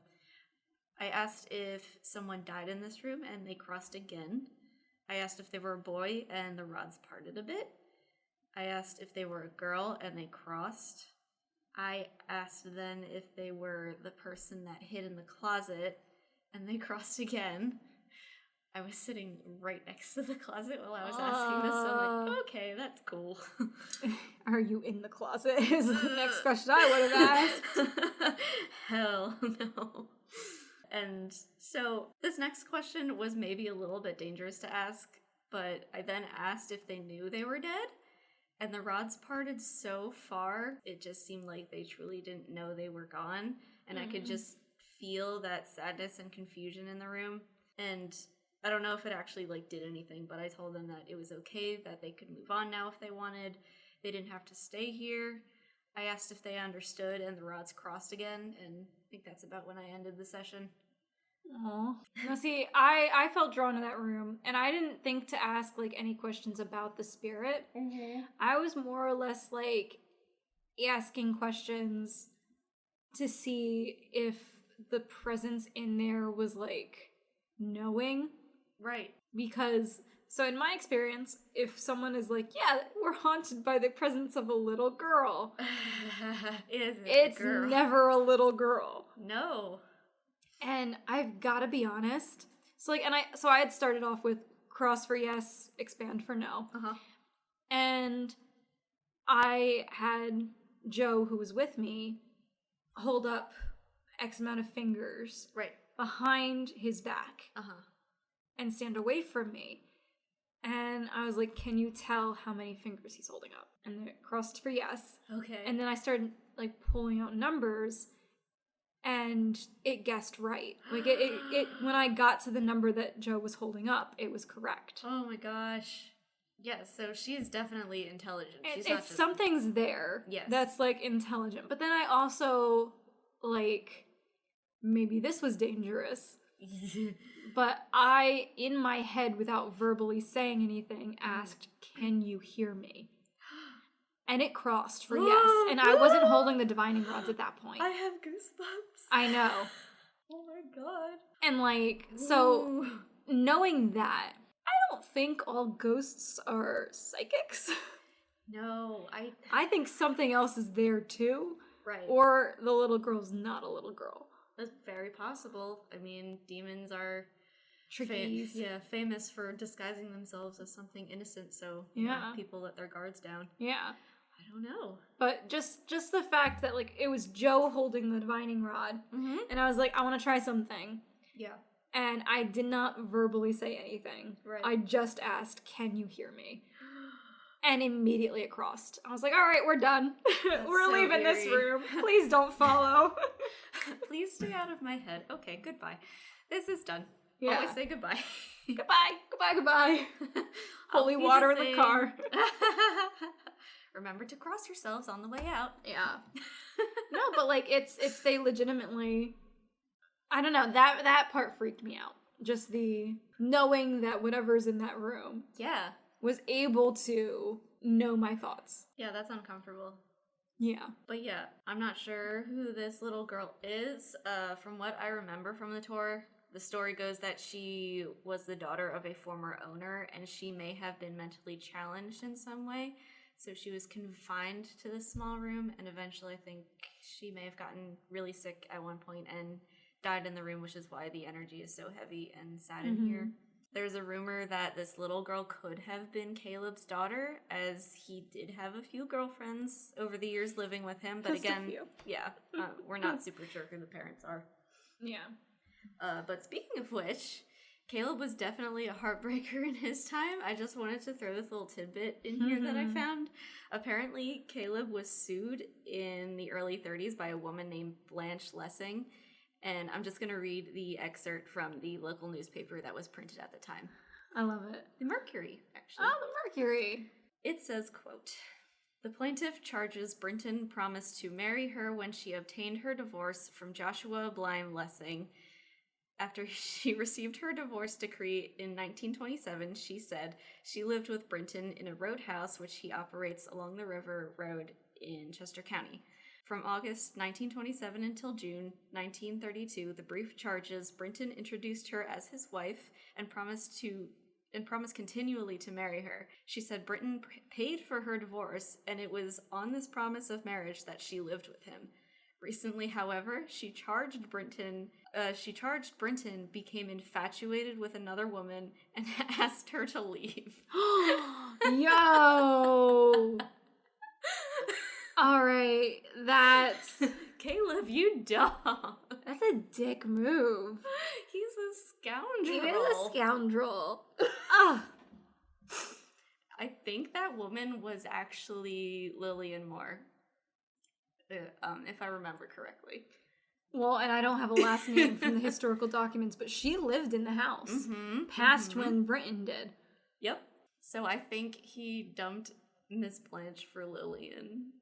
I asked if someone died in this room, and they crossed again. I asked if they were a boy, and the rods parted a bit. I asked if they were a girl, and they crossed. I asked then if they were the person that hid in the closet, and they crossed again. I was sitting right next to the closet while I was asking this, so I'm like, okay, that's cool. Are you in the closet? Is the next question I would have asked. Hell no. And so this next question was maybe a little bit dangerous to ask, but I then asked if they knew they were dead, and the rods parted so far, it just seemed like they truly didn't know they were gone, and I could just feel that sadness and confusion in the room. And I don't know if it actually, like, did anything, but I told them that it was okay, that they could move on now if they wanted. They didn't have to stay here. I asked if they understood, and the rods crossed again, and I think that's about when I ended the session. Aw. Now, see, I felt drawn to that room, and I didn't think to ask, like, any questions about the spirit. Mm-hmm. I was more or less, like, asking questions to see if the presence in there was, like, knowing. Right. Because, so in my experience, if someone is like, yeah, we're haunted by the presence of a little girl, it's never a little girl. No. And I've got to be honest. So, like, I had started off with cross for yes, expand for no. Uh-huh. And I had Joe, who was with me, hold up X amount of fingers behind his back and stand away from me. And I was like, can you tell how many fingers he's holding up? And then it crossed for yes. Okay. And then I started, like, pulling out numbers, and it guessed right. Like, it when I got to the number that Joe was holding up, it was correct. Oh my gosh. Yes, so she's definitely intelligent. She's It's something's there. Yes. That's, like, intelligent. But then I also, like, maybe this was dangerous. But I, in my head, without verbally saying anything, asked, can you hear me? And it crossed for yes. And I wasn't holding the divining rods at that point. I have goosebumps. I know. Oh my god. And, like, so knowing that, I don't think all ghosts are psychics. No, I think something else is there too. Right. Or the little girl's not a little girl. That's very possible. I mean, demons are Trickies. famous for disguising themselves as something innocent, so people let their guards down. Yeah. I don't know. But just the fact that, like, it was Joe holding the divining rod, and I was like, I want to try something. Yeah. And I did not verbally say anything. Right. I just asked, can you hear me? And immediately it crossed. I was like, all right, we're done. We're so leaving this eerie. room. Please don't follow. Please stay out of my head. Okay, goodbye. This is done. Yeah. Always say goodbye. Goodbye. Holy water in the car. Remember to cross yourselves on the way out. Yeah. No, but, like, it's they legitimately, I don't know, that part freaked me out. Just the knowing that whatever's in that room was able to know my thoughts. Yeah, that's uncomfortable. Yeah. But yeah, I'm not sure who this little girl is. From what I remember from the tour, the story goes that she was the daughter of a former owner, and she may have been mentally challenged in some way. So she was confined to this small room, and eventually I think she may have gotten really sick at one point and died in the room, which is why the energy is so heavy and sad in here. There's a rumor that this little girl could have been Caleb's daughter, as he did have a few girlfriends over the years living with him. But Just again, a few. we're not super sure who the parents are. Yeah. But speaking of which, Caleb was definitely a heartbreaker in his time. I just wanted to throw this little tidbit in here that I found. Apparently, Caleb was sued in the early 30s by a woman named Blanche Lessing. And I'm just going to read the excerpt from the local newspaper that was printed at the time. I love it. The Mercury, actually. Oh, the Mercury. It says, quote, "The plaintiff charges Brinton promised to marry her when she obtained her divorce from Joshua Blyme Lessing. After she received her divorce decree in 1927, she said she lived with Brinton in a roadhouse which he operates along the River Road in Chester County. From August 1927 until June 1932, the brief charges, Brinton introduced her as his wife and promised continually to marry her. She said Brinton paid for her divorce, and it was on this promise of marriage that she lived with him. Recently, however, she charged Brinton became infatuated with another woman and asked her to leave." Yo! All right, that's Caleb, you dog. That's a dick move. He's a scoundrel. He is a scoundrel. Ugh. I think that woman was actually Lillian Moore, if I remember correctly. Well, and I don't have a last name from the historical documents, but she lived in the house past when Brinton did. Yep. So I think he dumped Miss Blanche for Lillian.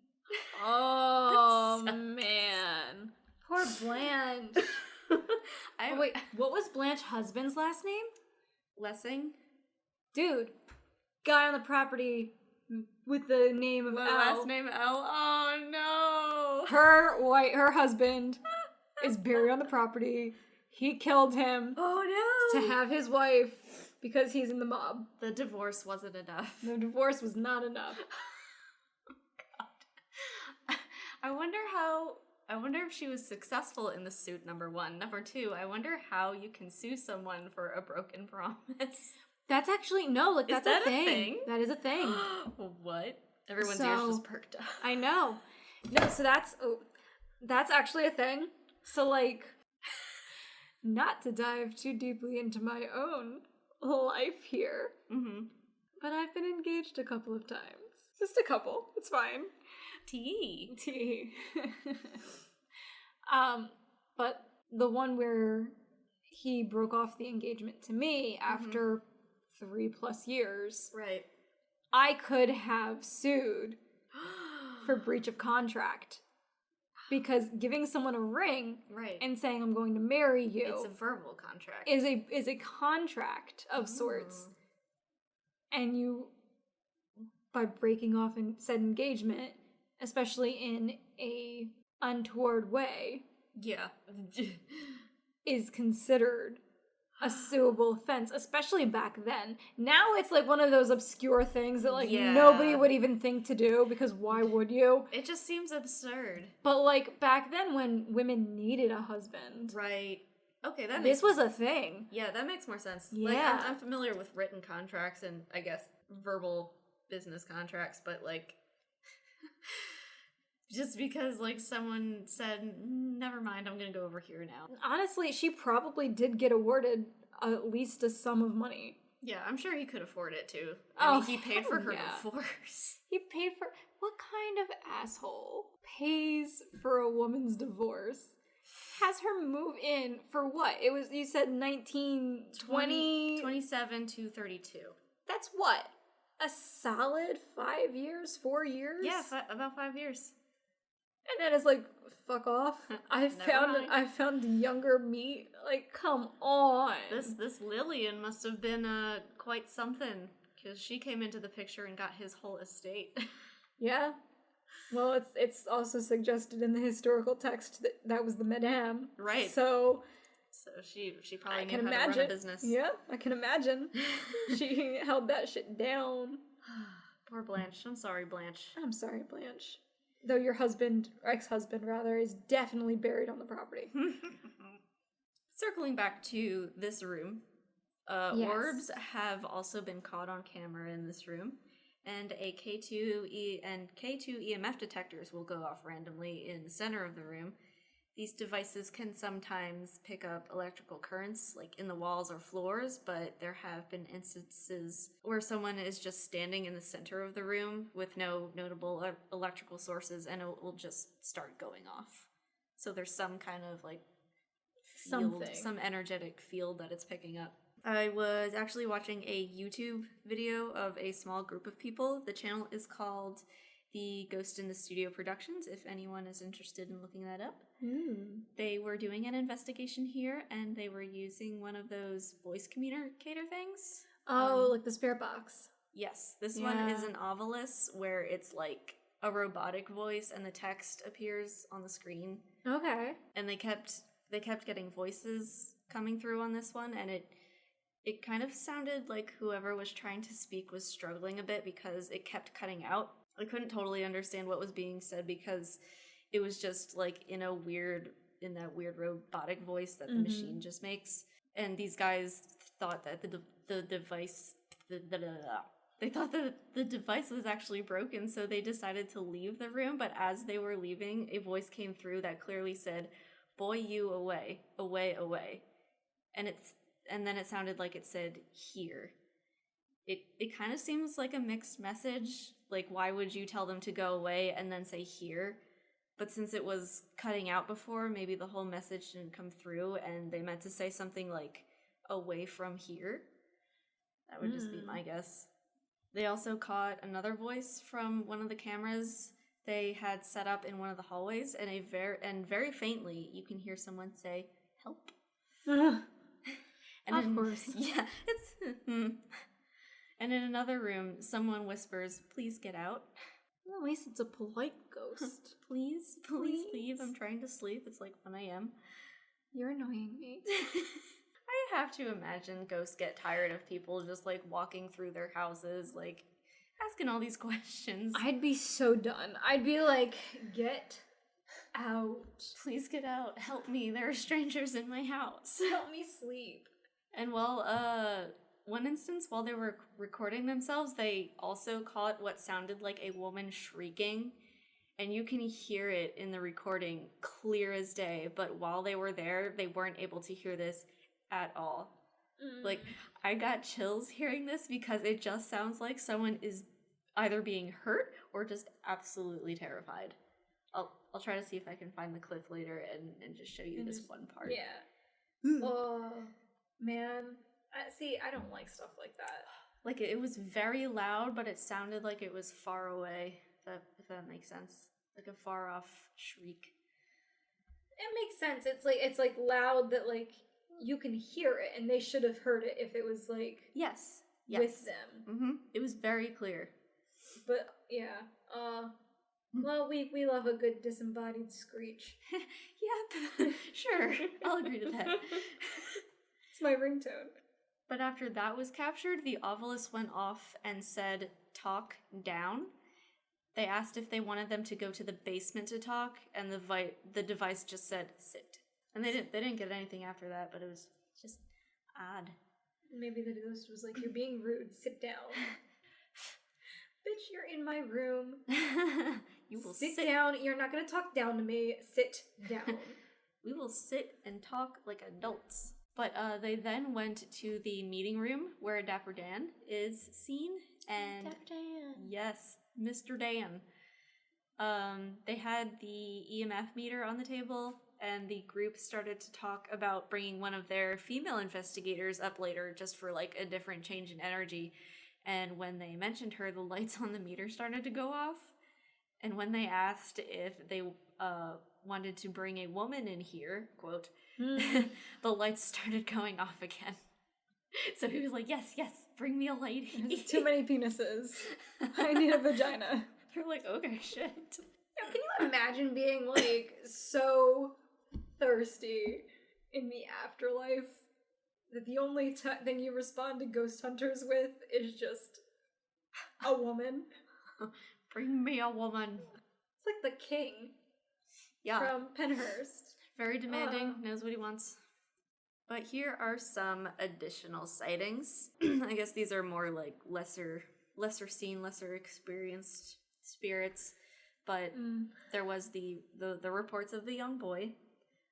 Oh, man. Poor Blanche. Wait, what was Blanche's husband's last name? Lessing? Dude, guy on the property with the name of The L. last name L. Oh no. Her husband is buried on the property. He killed him Oh no. to have his wife because he's in the mob. The divorce wasn't enough. The divorce was not enough. God. I wonder if she was successful in the suit, number one. Number two, I wonder how you can sue someone for a broken promise. That's actually, no, like, Is that's that a a thing. thing? That is a thing. What? Everyone's ears just perked up. I know. No, so that's actually a thing. So, like, not to dive too deeply into my own life here, but I've been engaged a couple of times. Just a couple. It's fine. Tea. But the one where he broke off the engagement to me after 3+ years, Right. I could have sued for breach of contract. Because giving someone a ring and saying I'm going to marry you, it's a verbal contract, is a contract of sorts. And you, by breaking off said engagement, especially in a untoward way, is considered a suable offense, especially back then. Now it's like one of those obscure things that nobody would even think to do, because why would you? It just seems absurd. But like back then when women needed a husband. Right. Okay, this was a thing. Yeah, that makes more sense. Yeah. Like, I'm familiar with written contracts and I guess verbal business contracts, but like just because like someone said, never mind, I'm gonna go over here now. Honestly, she probably did get awarded at least a sum of money. Yeah, I'm sure he could afford it too. I mean, he paid for her divorce. He paid for... What kind of asshole pays for a woman's divorce? Has her move in for what? It was, you said 1920? 27 to 32. That's what? A solid 5 years? 4 years? Yeah, about 5 years. And then it's like, fuck off. I found younger meat. Like, come on. This Lillian must have been quite something, because she came into the picture and got his whole estate. Yeah. Well, it's also suggested in the historical text that was the madame. Right. So she probably knew how to run a business. Yeah, I can imagine. She held that shit down. Poor Blanche. I'm sorry, Blanche. I'm sorry, Blanche. Though your husband, or ex-husband rather, is definitely buried on the property. Circling back to this room, orbs have also been caught on camera in this room, and K2 EMF detectors will go off randomly in the center of the room. These devices can sometimes pick up electrical currents, like in the walls or floors, but there have been instances where someone is just standing in the center of the room with no notable electrical sources, and it will just start going off. So there's some kind of like field, some energetic field that it's picking up. I was actually watching a YouTube video of a small group of people. The channel is called The Ghost in the Studio Productions, if anyone is interested in looking that up. They were doing an investigation here, and they were using one of those voice communicator things. Oh, like the spirit box. Yes, this one is an Ovilus, where it's like a robotic voice and the text appears on the screen. Okay. And they kept getting voices coming through on this one, and it kind of sounded like whoever was trying to speak was struggling a bit because it kept cutting out. I couldn't totally understand what was being said because it was just like in that weird robotic voice that the machine just makes. And these guys thought that the device was actually broken, so they decided to leave the room. But as they were leaving, a voice came through that clearly said, "Boy, you away, away, away," and then it sounded like it said "here." It kind of seems like a mixed message. Like, why would you tell them to go away and then say "here"? But since it was cutting out before, maybe the whole message didn't come through, and they meant to say something like "away from here." That would just be my guess. They also caught another voice from one of the cameras they had set up in one of the hallways, and very faintly you can hear someone say "help." Of course. Yeah, it's And in another room, someone whispers, "Please get out." Well, at least it's a polite ghost. Please leave. I'm trying to sleep. It's like 1 a.m. You're annoying me. I have to imagine ghosts get tired of people just like walking through their houses, like asking all these questions. I'd be so done. I'd be like, get out. Please get out. Help me. There are strangers in my house. Help me sleep. And one instance, while they were recording themselves, they also caught what sounded like a woman shrieking. And you can hear it in the recording clear as day. But while they were there, they weren't able to hear this at all. Like, I got chills hearing this because it just sounds like someone is either being hurt or just absolutely terrified. I'll try to see if I can find the clip later and just show you this one part. Yeah. Oh, man. See, I don't like stuff like that. Like, it was very loud, but it sounded like it was far away, if that makes sense. Like a far-off shriek. It makes sense. It's like loud that, like, you can hear it, and they should have heard it if it was, like... Yes. With them. Mm-hmm. It was very clear. But, yeah. Well, we love a good disembodied screech. Yep. Sure. I'll agree to that. It's my ringtone. But after that was captured, the obelisk went off and said, "Talk down." They asked if they wanted them to go to the basement to talk, and the device just said, "Sit." And they didn't get anything after that, but it was just odd. Maybe the ghost was like, "You're being rude, sit down." Bitch, you're in my room. You will sit down. You're not gonna talk down to me. Sit down. We will sit and talk like adults. But they then went to the meeting room where Dapper Dan is seen. And Dapper Dan. Yes, Mr. Dan. They had the EMF meter on the table, and the group started to talk about bringing one of their female investigators up later just for like a different change in energy. And when they mentioned her, the lights on the meter started to go off. And when they asked if they wanted to bring a woman in here, quote, the lights started going off again. So he was like, yes, bring me a lady. There's too many penises. I need a vagina. They're like, okay, shit. Now, can you imagine being, like, so thirsty in the afterlife that the only thing you respond to ghost hunters with is just a woman? Bring me a woman. It's like the king. Yeah. From Penhurst. Very demanding, knows what he wants. But here are some additional sightings. I guess these are more like lesser seen, lesser experienced spirits. But there was the reports of the young boy.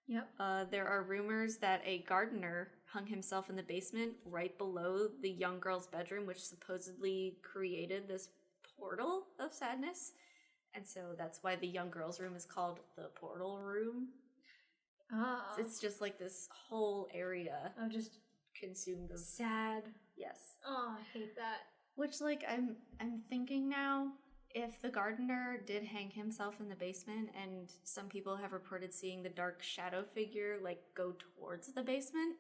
Yep. There are rumors that a gardener hung himself in the basement right below the young girl's bedroom, which supposedly created this portal of sadness. And so that's why the young girl's room is called the portal room. Ah. It's just like this whole area of just consumed of sad. Yes. Oh, I hate that. Which, like, I'm thinking now, if the gardener did hang himself in the basement, and some people have reported seeing the dark shadow figure like go towards the basement,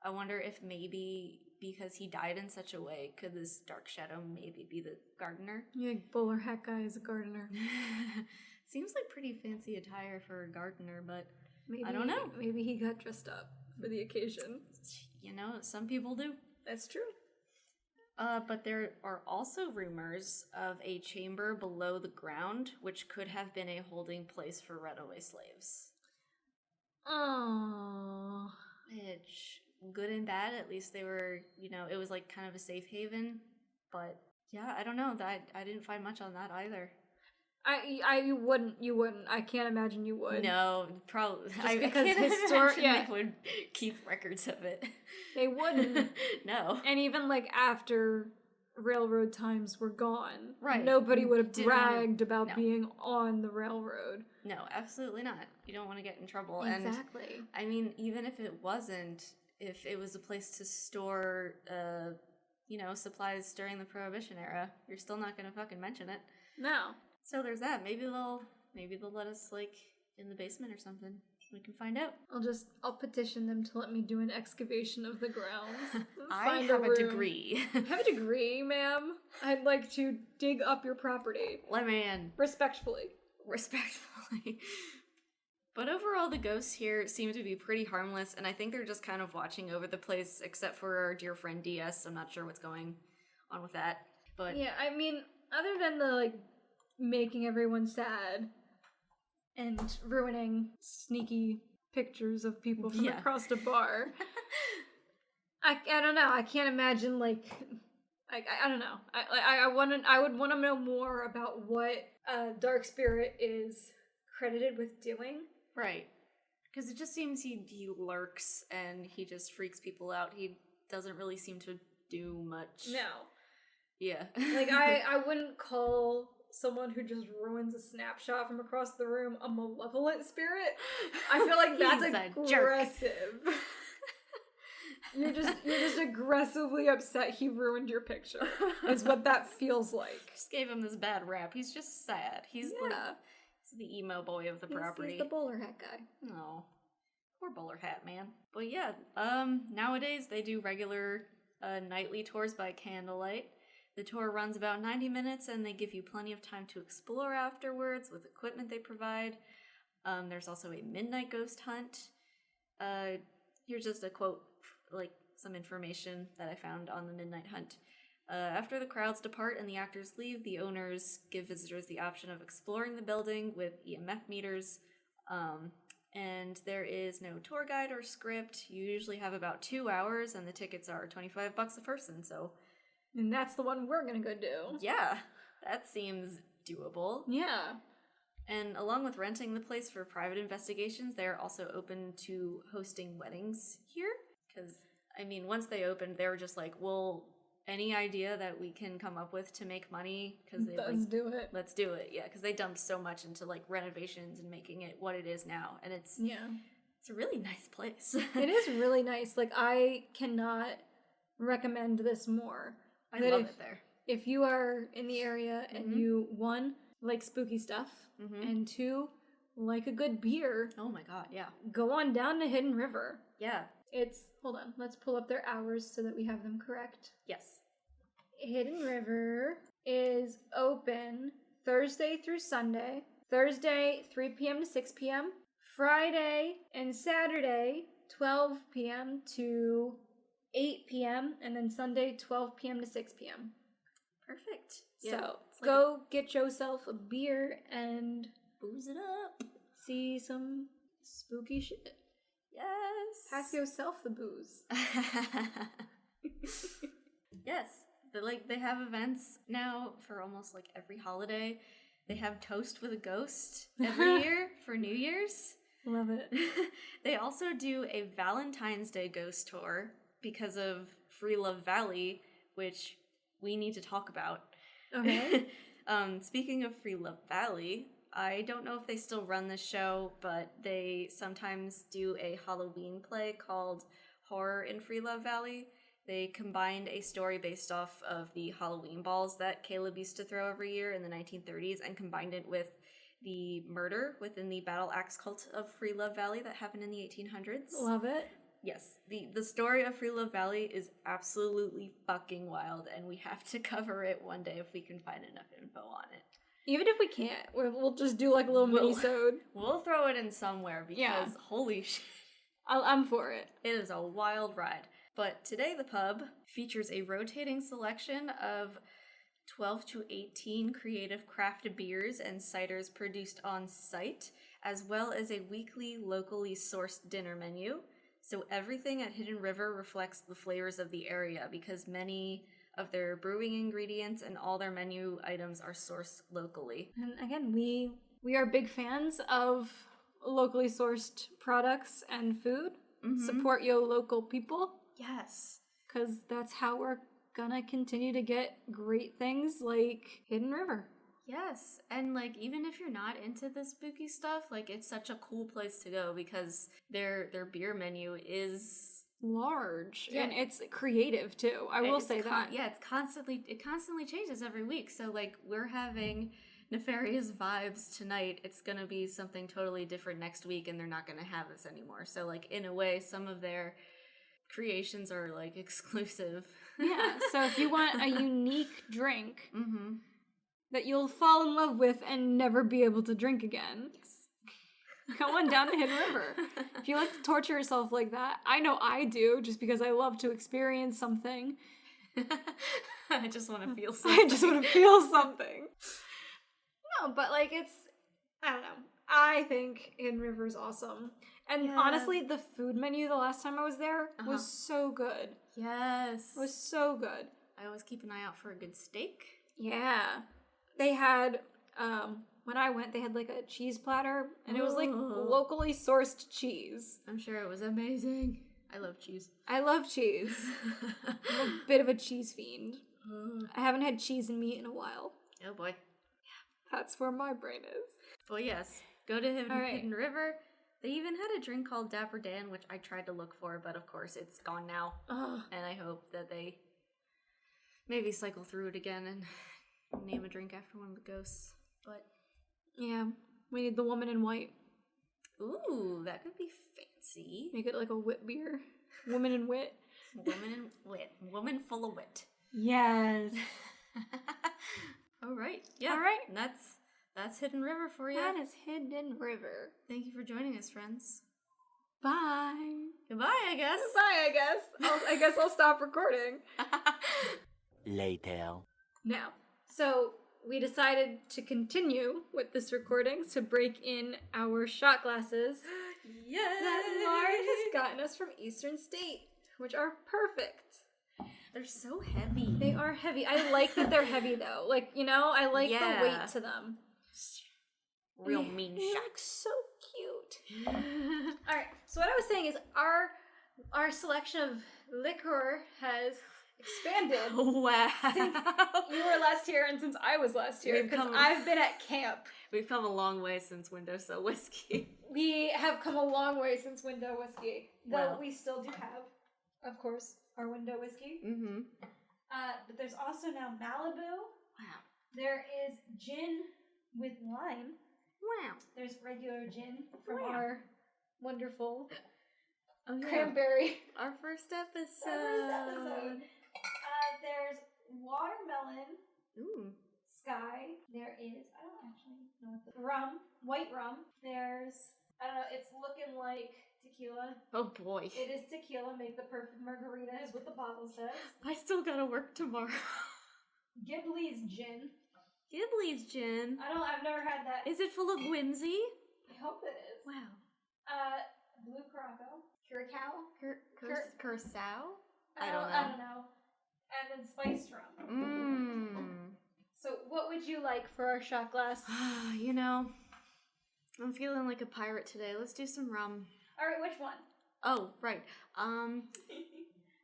I wonder if maybe because he died in such a way, could this dark shadow maybe be the gardener? Yeah, bowler hat guy is a gardener. Seems like pretty fancy attire for a gardener, but maybe, I don't know. Maybe he got dressed up for the occasion. You know, some people do. That's true. But there are also rumors of a chamber below the ground, which could have been a holding place for runaway slaves. Oh. Which, good and bad, at least they were, you know, it was like kind of a safe haven. But yeah, I don't know. I didn't find much on that either. You wouldn't. I can't imagine you would. No, probably. Just because they would keep records of it. They wouldn't. No. And even like after railroad times were gone, right? Nobody would have bragged about being on the railroad. No, absolutely not. You don't want to get in trouble. Exactly. And I mean, even if it wasn't, if it was a place to store, supplies during the Prohibition era, you're still not going to fucking mention it. No. So there's that. Maybe they'll let us like in the basement or something. We can find out. I'll petition them to let me do an excavation of the grounds. I have a degree. I have a degree, ma'am. I'd like to dig up your property. Man. Respectfully. But overall, the ghosts here seem to be pretty harmless, and I think they're just kind of watching over the place, except for our dear friend DS. I'm not sure what's going on with that. But yeah, I mean, other than the, like, making everyone sad and ruining sneaky pictures of people from across the bar, I don't know. I can't imagine, like, I don't know. I would want to know more about what Dark Spirit is credited with doing. Right. Because it just seems he lurks and he just freaks people out. He doesn't really seem to do much. No. Yeah. Like, I wouldn't call someone who just ruins a snapshot from across the room a malevolent spirit. I feel like that's aggressive. You're just aggressively upset he ruined your picture. Is what that feels like. Just gave him this bad rap. He's just sad. He's the emo boy of the property. He's the bowler hat guy. Oh, poor bowler hat man. But yeah, nowadays they do regular nightly tours by candlelight. The tour runs about 90 minutes, and they give you plenty of time to explore afterwards with equipment they provide. There's also a midnight ghost hunt. Here's just a quote, like some information that I found on the midnight hunt. After the crowds depart and the actors leave, the owners give visitors the option of exploring the building with EMF meters. And there is no tour guide or script. You usually have about 2 hours, and the tickets are $25 a person, so... And that's the one we're gonna go do. Yeah, that seems doable. Yeah. And along with renting the place for private investigations, they're also open to hosting weddings here. Because, I mean, once they opened, they were just like, well, any idea that we can come up with to make money? Let's do it. Let's do it, yeah. Because they dumped so much into, like, renovations and making it what it is now. And it's a really nice place. It is really nice. Like, I cannot recommend this more. I love it there. If you are in the area and you, 1, like spooky stuff, and 2, like a good beer. Oh my god, yeah. Go on down to Hidden River. Yeah. Hold on, let's pull up their hours so that we have them correct. Yes. Hidden River is open Thursday through Sunday. Thursday, 3 p.m. to 6 p.m. Friday and Saturday, 12 p.m. to 8 p.m. and then Sunday 12 p.m. to 6 p.m. Perfect. Yeah, so go get yourself a beer and booze it up. See some spooky shit. Yes. Pass yourself the booze. Yes. They have events now for almost like every holiday. They have Toast with a Ghost every year for New Year's. Love it. They also do a Valentine's Day ghost tour because of Free Love Valley, which we need to talk about. Okay. Speaking of Free Love Valley, I don't know if they still run this show, but they sometimes do a Halloween play called Horror in Free Love Valley. They combined a story based off of the Halloween balls that Caleb used to throw every year in the 1930s and combined it with the murder within the battle axe cult of Free Love Valley that happened in the 1800s. Love it. Yes, the story of Free Love Valley is absolutely fucking wild, and we have to cover it one day if we can find enough info on it. Even if we can't, we'll just do like a little mini-sode. We'll throw it in somewhere because holy shit. I'm for it. It is a wild ride. But today the pub features a rotating selection of 12 to 18 creative craft beers and ciders produced on site, as well as a weekly locally sourced dinner menu. So everything at Hidden River reflects the flavors of the area because many of their brewing ingredients and all their menu items are sourced locally. And again, we are big fans of locally sourced products and food. Mm-hmm. Support your local people. Yes. Because that's how we're gonna continue to get great things like Hidden River. Yes, and like even if you're not into the spooky stuff, like it's such a cool place to go because their beer menu is large and it's creative too. I will say that. Yeah, it constantly changes every week. So like we're having Nefarious Vibes tonight, it's gonna be something totally different next week, and they're not gonna have this anymore. So, like, in a way, some of their creations are, like, exclusive. Yeah, so if you want a unique drink that you'll fall in love with and never be able to drink again, come on down to Hidden River. If you like to torture yourself like that, I know I do, just because I love to experience something. I just want to feel something. I just want to feel something. No, but like I don't know. I think Hidden River's awesome. And honestly, the food menu the last time I was there was so good. Yes. It was so good. I always keep an eye out for a good steak. Yeah. They had, when I went, they had like a cheese platter, and it was like locally sourced cheese. I'm sure it was amazing. I love cheese. I love cheese. I'm a bit of a cheese fiend. I haven't had cheese and meat in a while. Oh boy. That's where my brain is. Well, yes. Go to Hidden River. They even had a drink called Dapper Dan, which I tried to look for, but of course it's gone now. And I hope that they maybe cycle through it again and name a drink after one of the ghosts. But yeah, we need the woman in white. Ooh, that could be fancy. Make it like a wit beer. Woman in wit. Woman in wit. Woman full of wit. Yes. All right. Yeah. All right. That's Hidden River for you. That is Hidden River. Thank you for joining us, friends. Bye. Goodbye, I guess. Goodbye, I guess. I guess I'll stop recording. Later. Now, so we decided to continue with this recording to break in our shot glasses that Lauren has gotten us from Eastern State, which are perfect. They're so heavy. They are heavy. I like that they're heavy, though. Like, you know, I like the weight to them. Real mean They shot. look so cute. All right. So what I was saying is our selection of liquor has expanded. Wow. Since you were last here and since I was last here, because I've been at camp. We've come a long way since Windowsill Whiskey. We have come a long way since Window Whiskey, though we still do have, of course, our Window Whiskey. Mm-hmm. But there's also now Malibu. Wow. There is gin with lime. Wow. There's regular gin from our wonderful Okay. cranberry. Our first episode. There's watermelon. Ooh. Sky. There is, I don't actually know what the rum, white rum. There's, I don't know, it's looking like tequila. Oh boy. It is tequila, make the perfect margarita is what the bottle says. I still gotta work tomorrow. Ghibli's gin. Ghibli's gin. I've never had that. Is it full of whimsy? I hope it is. Wow. Blue Curaçao. Curacao? Curacao? I don't know. And then spiced rum. Mmm. So what would you like for our shot glass? You know, I'm feeling like a pirate today. Let's do some rum. Alright, which one? Oh, right.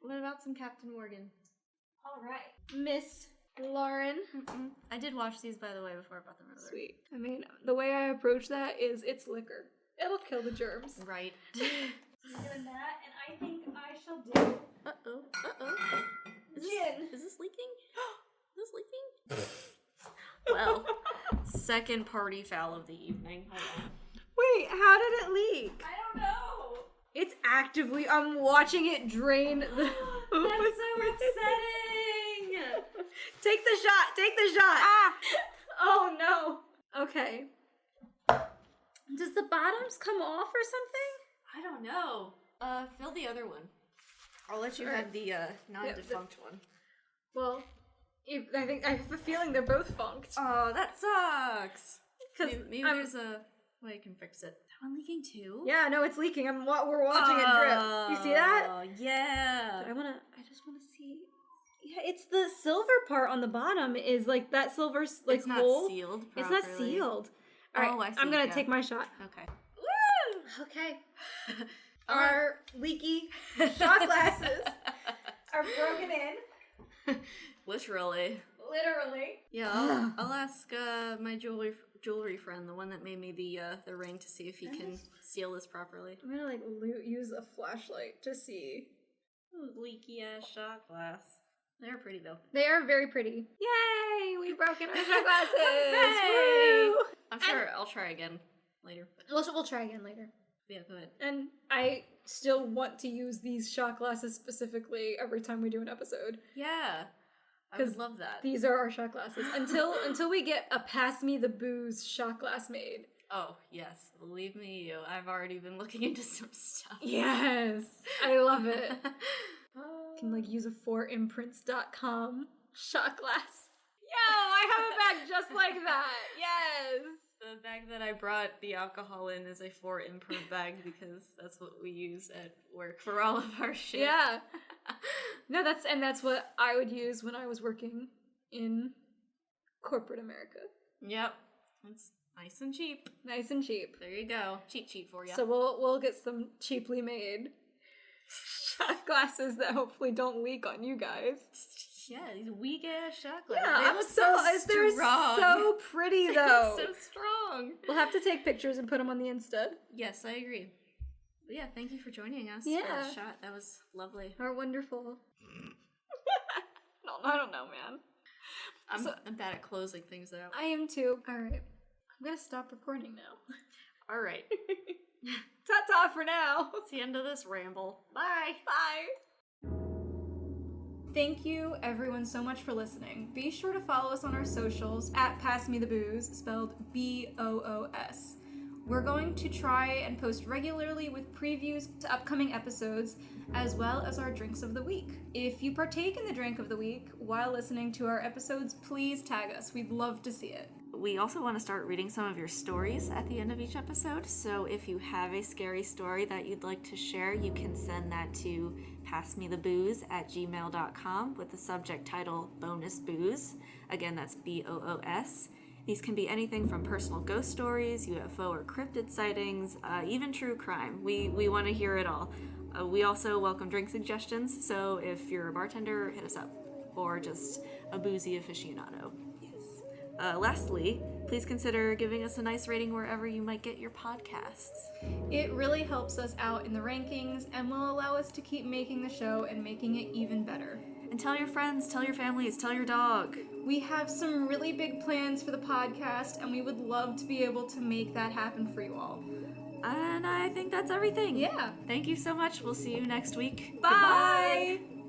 What about some Captain Morgan? Alright. Miss Lauren. I did wash these, by the way, before I brought them over. Sweet. I mean, the way I approach that is it's liquor. It'll kill the germs. Right. I'm doing that, and I think I shall do... Gin. Is this leaking? Is this leaking? Well, second party foul of the evening. Hold on. Wait, how did it leak? I don't know. It's actively... I'm watching it drain the... That's so upsetting. Take the shot! Take the shot! Ah! Oh, no. Okay. Does the bottoms come off or something? I don't know. Fill the other one. I'll let you have the non-defunct one. Well, I have a feeling they're both funked. Oh, that sucks. Maybe I'm- there's a way I can fix it. That one leaking too? Yeah, no, it's leaking. We're watching it drip. You see that? Oh, yeah. I just want to see. Yeah, it's the silver part on the bottom is like that silver like it's not hole. sealed It's properly. not sealed. All right, I see, I'm gonna take my shot. Okay. Woo! Okay. Our leaky shot glasses are broken in. Literally. Yeah, I'll ask my jewelry friend, the one that made me the ring, to see if he can seal this properly. I'm gonna use a flashlight to see. Ooh, leaky ass shot glass. They're pretty though. They are very pretty. Yay! We've broken our shot glasses! Hooray! Woo! I'm sure I'll try again later. We'll try again later. Yeah, go ahead. And I still want to use these shot glasses specifically every time we do an episode. Yeah. I would love that. These are our shot glasses. Until we get a Pass Me the Booze shot glass made. Oh, yes. Believe me, you. I've already been looking into some stuff. Yes! I love it. Can like use a 4imprints.com shot glass. Yo, I have a bag just like that. Yes. The bag that I brought the alcohol in is a 4-imprint bag because that's what we use at work for all of our shit. Yeah. No, that's what I would use when I was working in corporate America. Yep. It's nice and cheap. Nice and cheap. There you go. Cheap sheet for you. So we'll get some cheaply made shot glasses that hopefully don't leak on you guys. Yeah, these weak ass shot glasses. Yeah, they're strong. so pretty though. They're so strong. We'll have to take pictures and put them on the Insta. Yes, I agree. But yeah, thank you for joining us. Yeah. For the shot. That was lovely. Are wonderful. No, I don't know, man. I'm bad at closing things out. I am too. All right, I'm gonna stop recording now. All right. Ta-ta for now. That's the end of this ramble. Bye. Bye. Thank you everyone so much for listening. Be sure to follow us on our socials at Pass Me the Booze, spelled BOOS. We're going to try and post regularly with previews to upcoming episodes, as well as our drinks of the week. If you partake in the drink of the week while listening to our episodes, please tag us. We'd love to see it. We also want to start reading some of your stories at the end of each episode, so if you have a scary story that you'd like to share, you can send that to passmethebooze@gmail.com with the subject title Bonus Booze. Again, that's BOOS. These can be anything from personal ghost stories, UFO or cryptid sightings, even true crime. We want to hear it all. We also welcome drink suggestions, so if you're a bartender, hit us up, or just a boozy aficionado. Lastly, please consider giving us a nice rating wherever you might get your podcasts. It really helps us out in the rankings and will allow us to keep making the show and making it even better. And tell your friends, tell your families, tell your dog. We have some really big plans for the podcast, and we would love to be able to make that happen for you all. And I think that's everything. Yeah. Thank you so much. We'll see you next week. Bye! Goodbye.